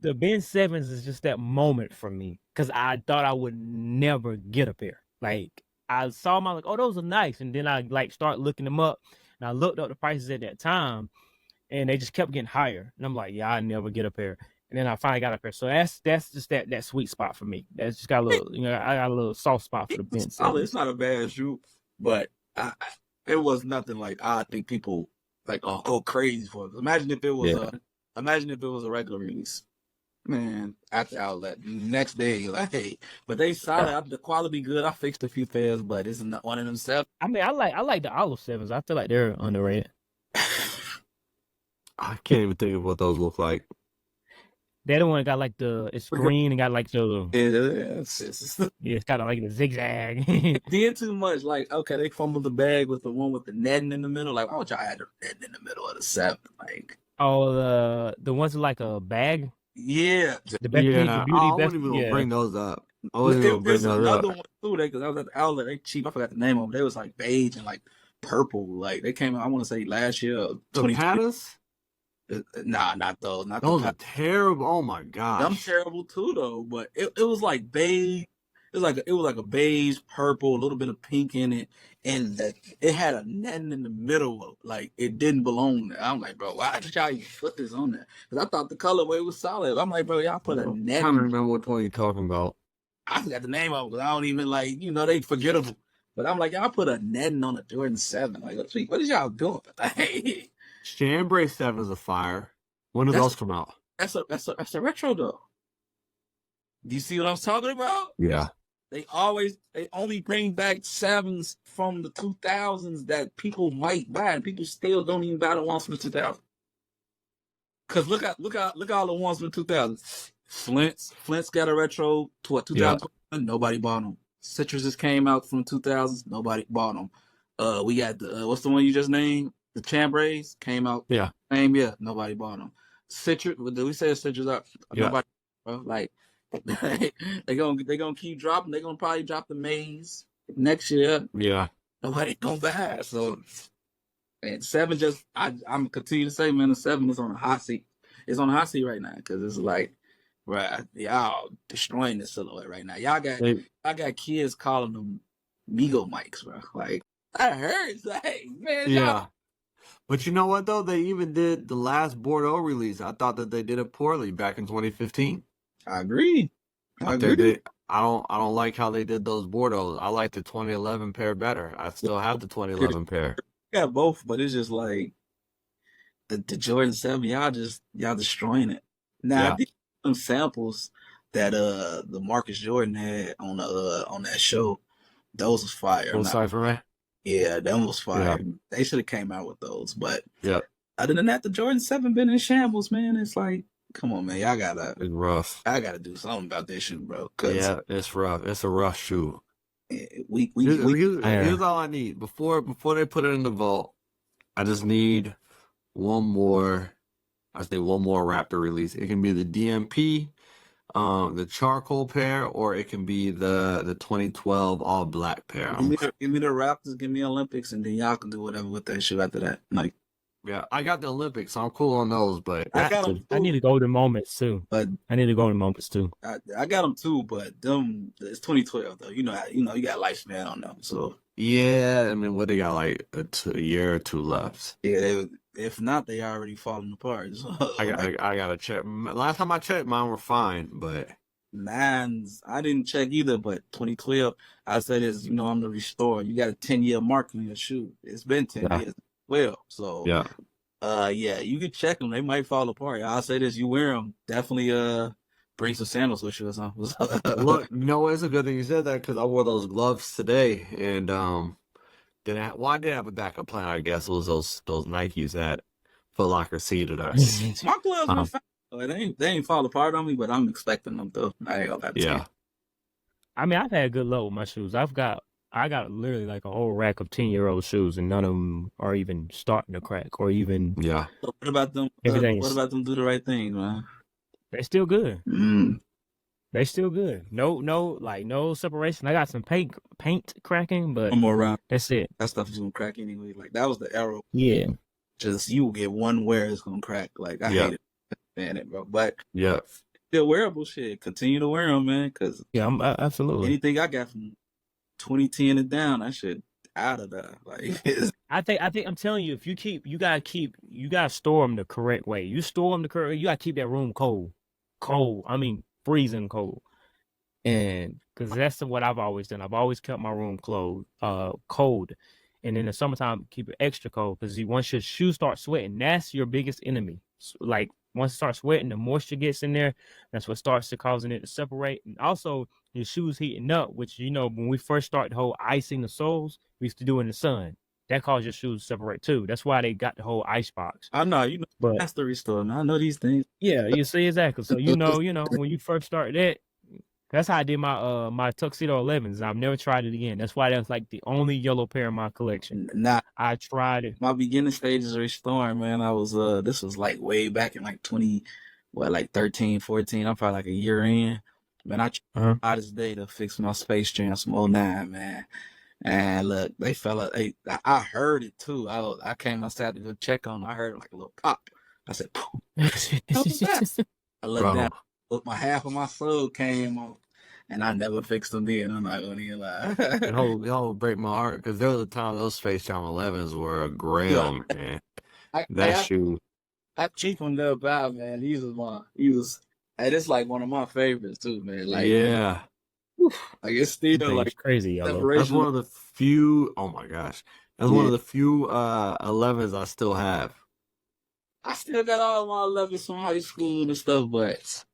The Ben 7s is just that moment for me, because I thought I would never get a pair. Like I saw them, I was like, oh, those are nice, and then I like start looking them up, and I looked up the prices at that time, and they just kept getting higher, and I'm like, yeah, I never get a pair. And then I finally got a pair. So that's just that sweet spot for me. That's just got a little, I got a little soft spot for the Ben 7s. It's not a bad shoe, but it was nothing like I think people like go crazy for it. Imagine if it was a regular release. Man, at the outlet, next day, like, hey, but they solid. The quality good. I fixed a few pairs, but it's not one of them stuff. I mean, I like the Olive 7s. I feel like they're underrated. I can't even think of what those look like. They're the one that got like it's green and got like the it's kind of like the zigzag. Did too much. Like, okay, they fumbled the bag with the one with the netting in the middle. Like, why would y'all add the netting in the middle of the 7? Like, oh, the ones with like a bag. Yeah, the beauty. I wouldn't even bring those up. There's another one too, because I was at the outlet. They cheap. I forgot the name of them. They was like beige and like purple. Like they came out, I want to say last year. The Pattas? Nah, not those. Not those are terrible. Oh my gosh, I'm terrible too though. But it was like beige. It was like a beige, purple, a little bit of pink in it, and it had a netting in the middle. Like it didn't belong there. I'm like, bro, why did y'all even put this on there? Because I thought the colorway was solid. I'm like, bro, y'all put a netting. I don't remember what one you're talking about. I forgot the name of it because I don't even like, they forgettable. But I'm like, y'all put a netting on a Jordan 7. Like, what is y'all doing? Like, Chambray 7s a fire. When did those come out? That's a retro though. Do you see what I'm talking about? Yeah. They only bring back 7s from the 2000s that people might buy, and people still don't even buy the ones from the 2000s. Cause look at all the ones from the 2000s. Flint's got a retro to what 2000. Yeah. Nobody bought them. Citrus just came out from the 2000s. Nobody bought them. We got the what's the one you just named? The Chambrays came out. Yeah. Same year. Nobody bought them. Citrus. Did we say Citrus up? Yeah. Nobody. Bro, like. They're gonna keep dropping. They're gonna probably drop the Maze next year. Yeah, nobody gonna buy. So, and 7 just I'm continue to say, man, the 7 is on a hot seat. It's on a hot seat right now because it's like, right, y'all destroying the silhouette right now. Y'all got kids calling them Migo mics, bro. Like that hurts. Like, man, y'all. But you know what though? They even did the last Bordeaux release. I thought that they did it poorly back in 2015. I agree. I don't like how they did those Bordeaux. I like the 2011 pair better. I still have the 2011 pair. got both, but it's just like the Jordan 7, y'all destroying it. Now I Yeah. did some samples that the Marcus Jordan had on that show. Those was fire. Full Cypher, man. Yeah, them was fire. Yeah. They should have came out with those. But Yeah. other than that, the Jordan 7 been in shambles, man. It's like, come on, man. It's rough. I gotta do something about this shoe, bro. Cause Yeah, it's rough. It's a rough shoe. here's Here's all I need. Before they put it in the vault, I just need one more Raptor release. It can be the DMP, the charcoal pair, or it can be the 2012 all black pair. give me the Raptors, give me Olympics, and then y'all can do whatever with that shoe after that. Like, yeah, I got the Olympics, so I'm cool on those. But I need to go to moments too. But I need to go to moments too. I got them too, but them it's 2012 though. You know you got lifespan on them. So yeah, I mean, what they got like a year or two left. yeah, if not, they already falling apart. So, I gotta check. Last time I checked, mine were fine, but mines I didn't check either. But 2012, I said is I'm the restore. You got a 10-year mark on your shoe. It's been 10 years. Well, so yeah, you can check them. They might fall apart. I'll say this: you wear them, definitely bring some sandals with you or something. Look, it's a good thing you said that because I wore those gloves today, and I did have a backup plan. I guess it was those Nikes that Foot Locker seeded us. My gloves were fine. They ain't fall apart on me, but I'm expecting them though. I ain't gonna have to. Yeah. I mean, I've had good luck with my shoes. I got literally like a whole rack of 10-year-old shoes, and none of them are even starting to crack or even. Yeah. So what about them? What about them? Do the right thing, man. They're still good. They still good. No separation. I got some paint cracking, but one more round. That's it. That stuff is gonna crack anyway. Like that was the arrow. Yeah. Just you will get one wear, it's gonna crack. Like I hate it, man, it, bro. But yeah, still wearable shit. Continue to wear them, man. Cause I'm absolutely anything I got from 2010 and down, that shit out of there. Like I think I'm telling you, if you gotta store them the correct way. You store them the correct way. You gotta keep that room cold. I mean, freezing cold. And because that's what I've always done. I've always kept my room cold. And in the summertime, keep it extra cold because once your shoes start sweating, that's your biggest enemy. Like once it starts sweating, the moisture gets in there. That's what starts to causing it to separate. And also your shoes heating up, which when we first started the whole icing the soles, we used to do in the sun. That caused your shoes to separate too. That's why they got the whole ice box. I know, but that's the restore. I know these things. Yeah, you see exactly. So when you first started that. That's how I did my my tuxedo 11s. I've never tried it again. That's why that's like the only yellow pair in my collection. Nah, I tried it. My beginning stages of restoring, man. I was this was like way back in like 13, 14. I'm probably like a year in. Man, I tried this day to fix my Space Jam some 09, man. And look, they fell out. I heard it too. I came outside to go check on them. I heard it like a little pop. I said, "Poof." I looked down. Look, half of my soul came off, and I never fixed them then. I'm not gonna even lie. Y'all break my heart because there was a time those Space Jam 11s were a grail, man. Shoe. I cheap on that about, man. He was. Hey, this like one of my favorites too, man. Like yeah. Like it's still like crazy. That's one of the few. Oh my gosh, that's one of the few 11s I still have. I still got all my 11s from high school and stuff, but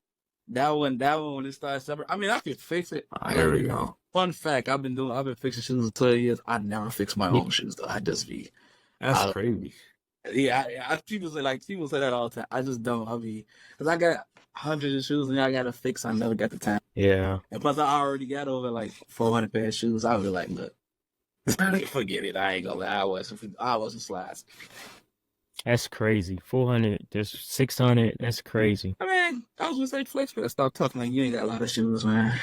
that one when it started separate. I mean, I could fix it. There we go. Fun fact: I've been fixing shoes for 12 years. I never fix my own shoes though. I just be. That's crazy. Yeah, people say that all the time. I just don't. Because I got hundreds of shoes and I got to fix. I never got the time. Yeah. And plus, I already got over like 400 pair of shoes. I was like, look, forget it. I ain't gonna lie. I wasn't slides. That's crazy. 400. There's 600. That's crazy. I mean, I was gonna say flex, but stop talking like you ain't got a lot of shoes, man.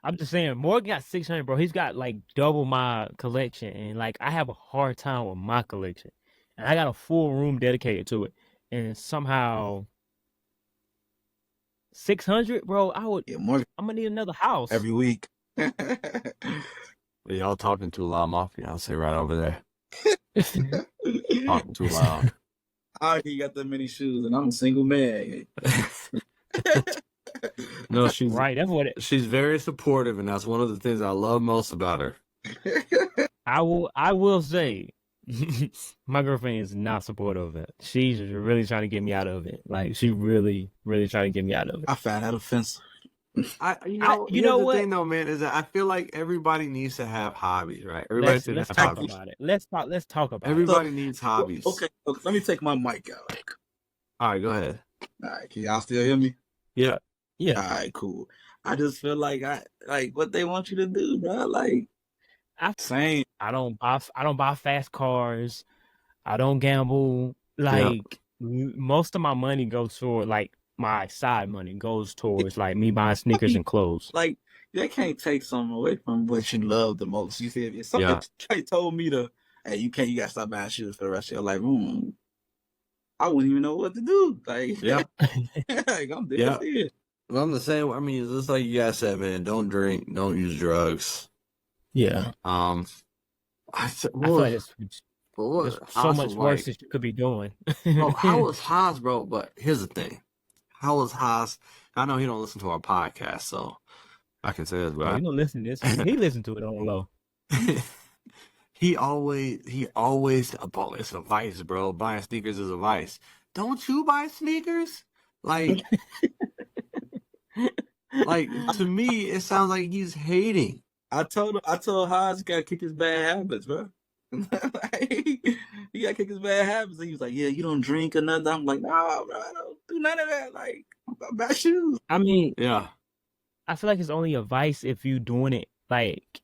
I'm just saying, Morgan got 600, bro. He's got like double my collection, and like I have a hard time with my collection, and I got a full room dedicated to it, and somehow 600, bro. I'm gonna need another house every week. Y'all talking too loud, Mafia. I'll say right over there. Talking too loud. I already got that many shoes, and I'm a single man. No, she's right. That's what she's very supportive, and that's one of the things I love most about her. I will say, My girlfriend is not supportive of it. She's really trying to get me out of it. Like she really, really trying to get me out of it. I find that offensive. Here's the thing though, man, is that I feel like everybody needs to have hobbies, right? Everybody should have talk hobbies. about it. Let's talk about everybody needs hobbies. Okay, let me take my mic out. All right, go ahead. All right, can y'all still hear me? Yeah. Yeah. All right, cool. I just feel like what they want you to do, bro. Like, same. I don't buy fast cars. I don't gamble. Like most of my money goes toward like my side money goes towards like me buying sneakers and clothes. Like they can't take something away from what you love the most. You feel me? If somebody told me hey, you gotta stop buying shoes for the rest of your life. I wouldn't even know what to do. Like, like I'm dead serious. Well, I'm the same. I mean, it's like you guys said, man. Don't drink. Don't use drugs. Yeah. I feel like there's so much worse that you could be doing. Bro, how was Haas, bro? But here's the thing. How was Haas? I know he don't listen to our podcast, so I can say this, but he don't listen to this. He listened to it on the low. He always about it's a vice, bro. Buying sneakers is a vice. Don't you buy sneakers? Like, like to me, it sounds like he's hating. I told Haas he gotta kick his bad habits, bro. He gotta kick his bad habits. And he was like, "Yeah, you don't drink or nothing." I'm like, "Nah, bro, I don't do none of that. Like, I buy shoes." I mean, yeah. I feel like it's only a vice if you doing it like,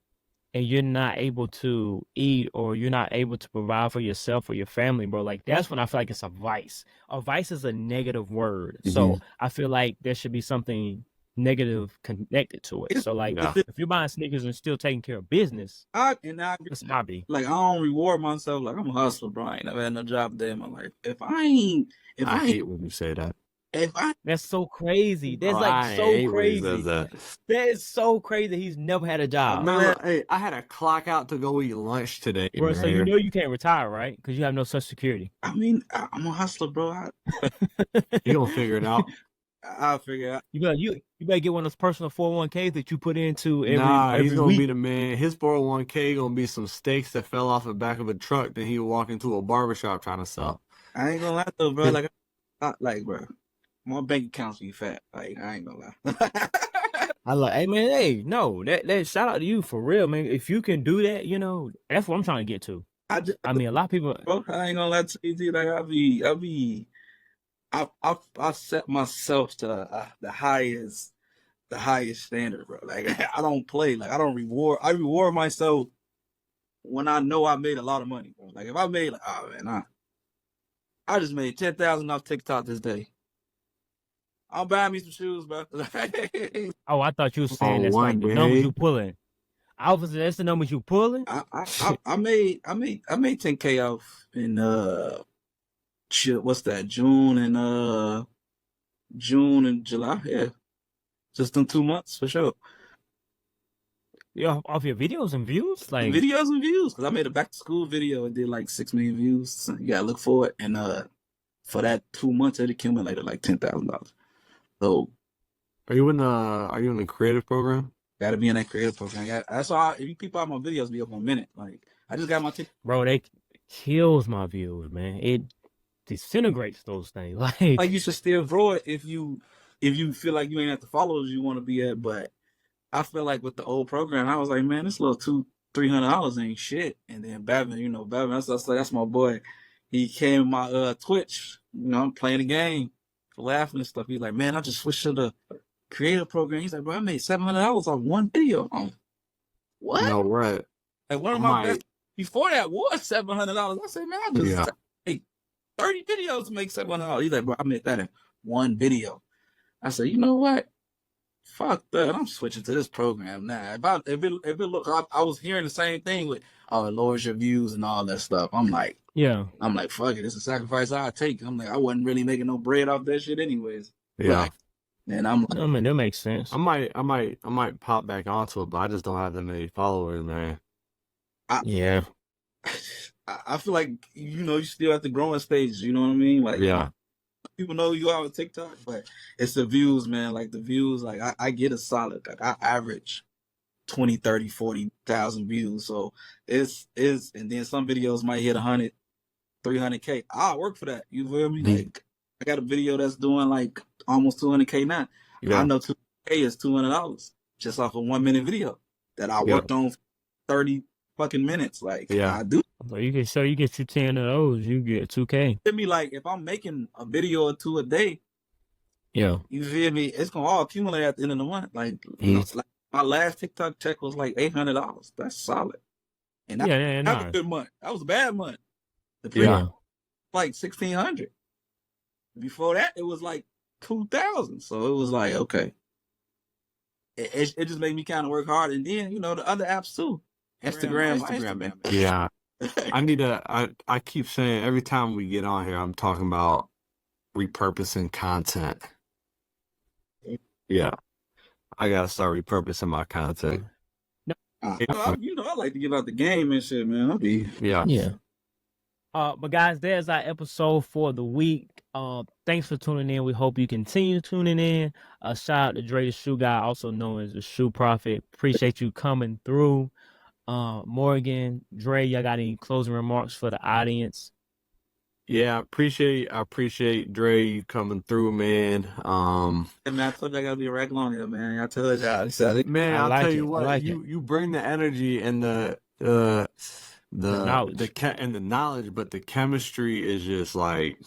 and you're not able to eat or you're not able to provide for yourself or your family, bro. Like that's when I feel like it's a vice. A vice is a negative word, so I feel like there should be something negative connected to it. So like if you're buying sneakers and still taking care of business, it's a hobby. Like I don't reward myself. Like I'm a hustler, bro. I ain't never had no job day in my life. I hate when you say that. That's so crazy. That's like so crazy. That is so crazy. He's never had a job. Hey, I had to clock out to go eat lunch today, bro. So you know you can't retire, right? Because you have no Social Security. I mean, I'm a hustler, bro. You gonna figure it out. I'll figure it out. You better get one of those personal 401ks that you put into every he's gonna week. Be the man. His 401k gonna be some steaks that fell off the back of a truck that he would walk into a barbershop trying to sell. I ain't gonna lie though, bro. Bro, my bank account's be fat. Like I ain't gonna lie. I like, hey man, hey, no, that shout out to you for real, man. If you can do that, that's what I'm trying to get to. I mean, a lot of people. Bro, I ain't gonna lie to you. Like I set myself to the highest standard, bro. Like I don't play. Like I reward myself when I know I made a lot of money, bro. Like if I made I just made 10,000 off TikTok this day. I'm buying me some shoes, bro. Oh, I thought you were saying that's like the numbers you pulling. I was that's the numbers you pulling. I made 10K off in what's that? June and July. Yeah, just in 2 months for sure. Yeah, off your videos and views, like videos and views. Because I made a back to school video and did like 6 million views. So you gotta look for it. And for that 2 months, it accumulated like $10,000. So, are you in the creative program? Got to be in that creative program. That's why if you peep out my videos, be up in a minute. Like I just got my bro. They kills my views, man. It disintegrates those things. Like you should still grow it if you feel like you ain't at the followers you want to be at. But I feel like with the old program, I was like, man, this little $200-$300 ain't shit. And then Babin, that's my boy. He came in my Twitch, I'm playing the game, laughing and stuff. He's like, man, I just switched to the creative program. He's like, bro, I made $700 on one video. What? No, right. Like one of my best before that was $700. I said, man, I just made 30 videos to make $700. He's like, bro, I made that in one video. I said, you know what? Fuck that. I'm switching to this program now. If it look, I was hearing the same thing with, it lowers your views and all that stuff. I'm like, fuck it. It's a sacrifice I take. I'm like, I wasn't really making no bread off that shit anyways. Yeah. And I'm like, I mean, that makes sense. I might pop back onto it, but I just don't have that many followers, man. I feel like, you still at the growing stages. You know what I mean? Like, people know you are on TikTok, but it's the views, man. Like the views, like I get a solid. Like I average 20, 30, 40,000 views. So it's and then some videos might hit 100, 300K. I'll work for that. You feel me? Like I got a video that's doing like almost 200K now. I know 200K is $200 just off a 1 minute video that I worked on for 30 fucking minutes. Like I do. So you get you 10 of those, you get 2K. Feel me? Like if I'm making a video or two a day, you feel me? It's gonna all accumulate at the end of the month. Like, like my last TikTok check was like $800. That's solid. And that was a good month. That was a bad month. The previous like 1,600. Before that, it was like 2,000. So it was like, okay. It just made me kind of work hard. And then, you know, the other apps too. Instagram, man. Yeah. I keep saying every time we get on here, I'm talking about repurposing content. Yeah. I gotta start repurposing my content. You know, I like to give out the game and shit, man. But guys, there's our episode for the week. Thanks for tuning in. We hope you continue tuning in. Shout out to DreTheShoeGod, also known as the Shoe Prophet. Appreciate you coming through. Morgan, Dre, y'all got any closing remarks for the audience? Yeah, I appreciate Dre you coming through, man. Man, I told you I gotta be a regular on here, man. I told you, man. I'll tell you what, you bring the energy and the knowledge, and the knowledge, but the chemistry is just like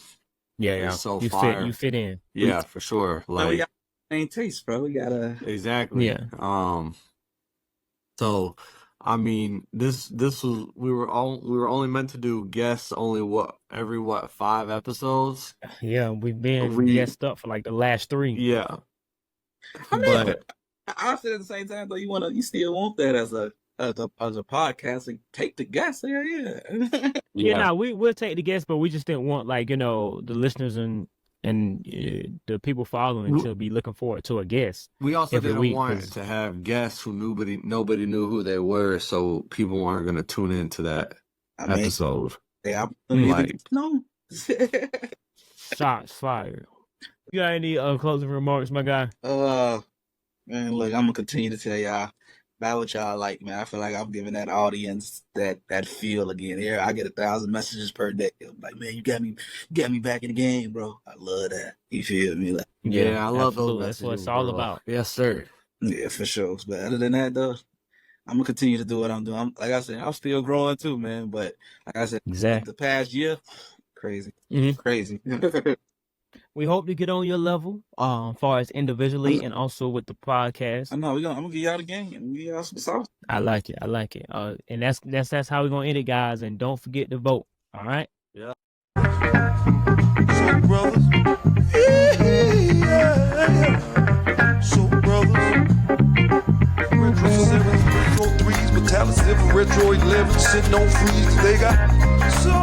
so you fire. You fit in. Yeah, for sure. Like we got the same taste, bro. We gotta exactly. So I mean, this was we were only meant to do guests every 5 episodes. Yeah, we've been guessed up for like the last 3. Yeah, I mean, but I said at the same time though, you still want that as a podcast and take the guests. Yeah. We'll take the guests, but we just didn't want like the listeners and the people following to be looking forward to a guest. We also didn't want to have guests who nobody knew who they were, so people weren't going to tune into that episode. No. Shots fired. You got any closing remarks, my guy? Man, look, I'm gonna continue to tell y'all about what y'all like, man. I feel like I'm giving that audience that feel again. Here, I get 1,000 messages per day. I'm like, man, you got me back in the game, bro. I love that. You feel me? Like, I love those messages. That's what it's all about. Yes, sir. Yeah, for sure. But other than that, though, I'm gonna continue to do what I'm doing. Like I said, I'm still growing too, man. But like I said, the past year, crazy, crazy. We hope to get on your level, as far as individually and also with the podcast. I know I'm gonna give y'all the game. I'm gonna give y'all some sauce. I like it. And that's how we're gonna end it, guys. And don't forget to vote. All right. Yeah. So brothers, so brothers, retro 7s, retro 3s, metallic 7, retro 11, sitting on freeze. They got so.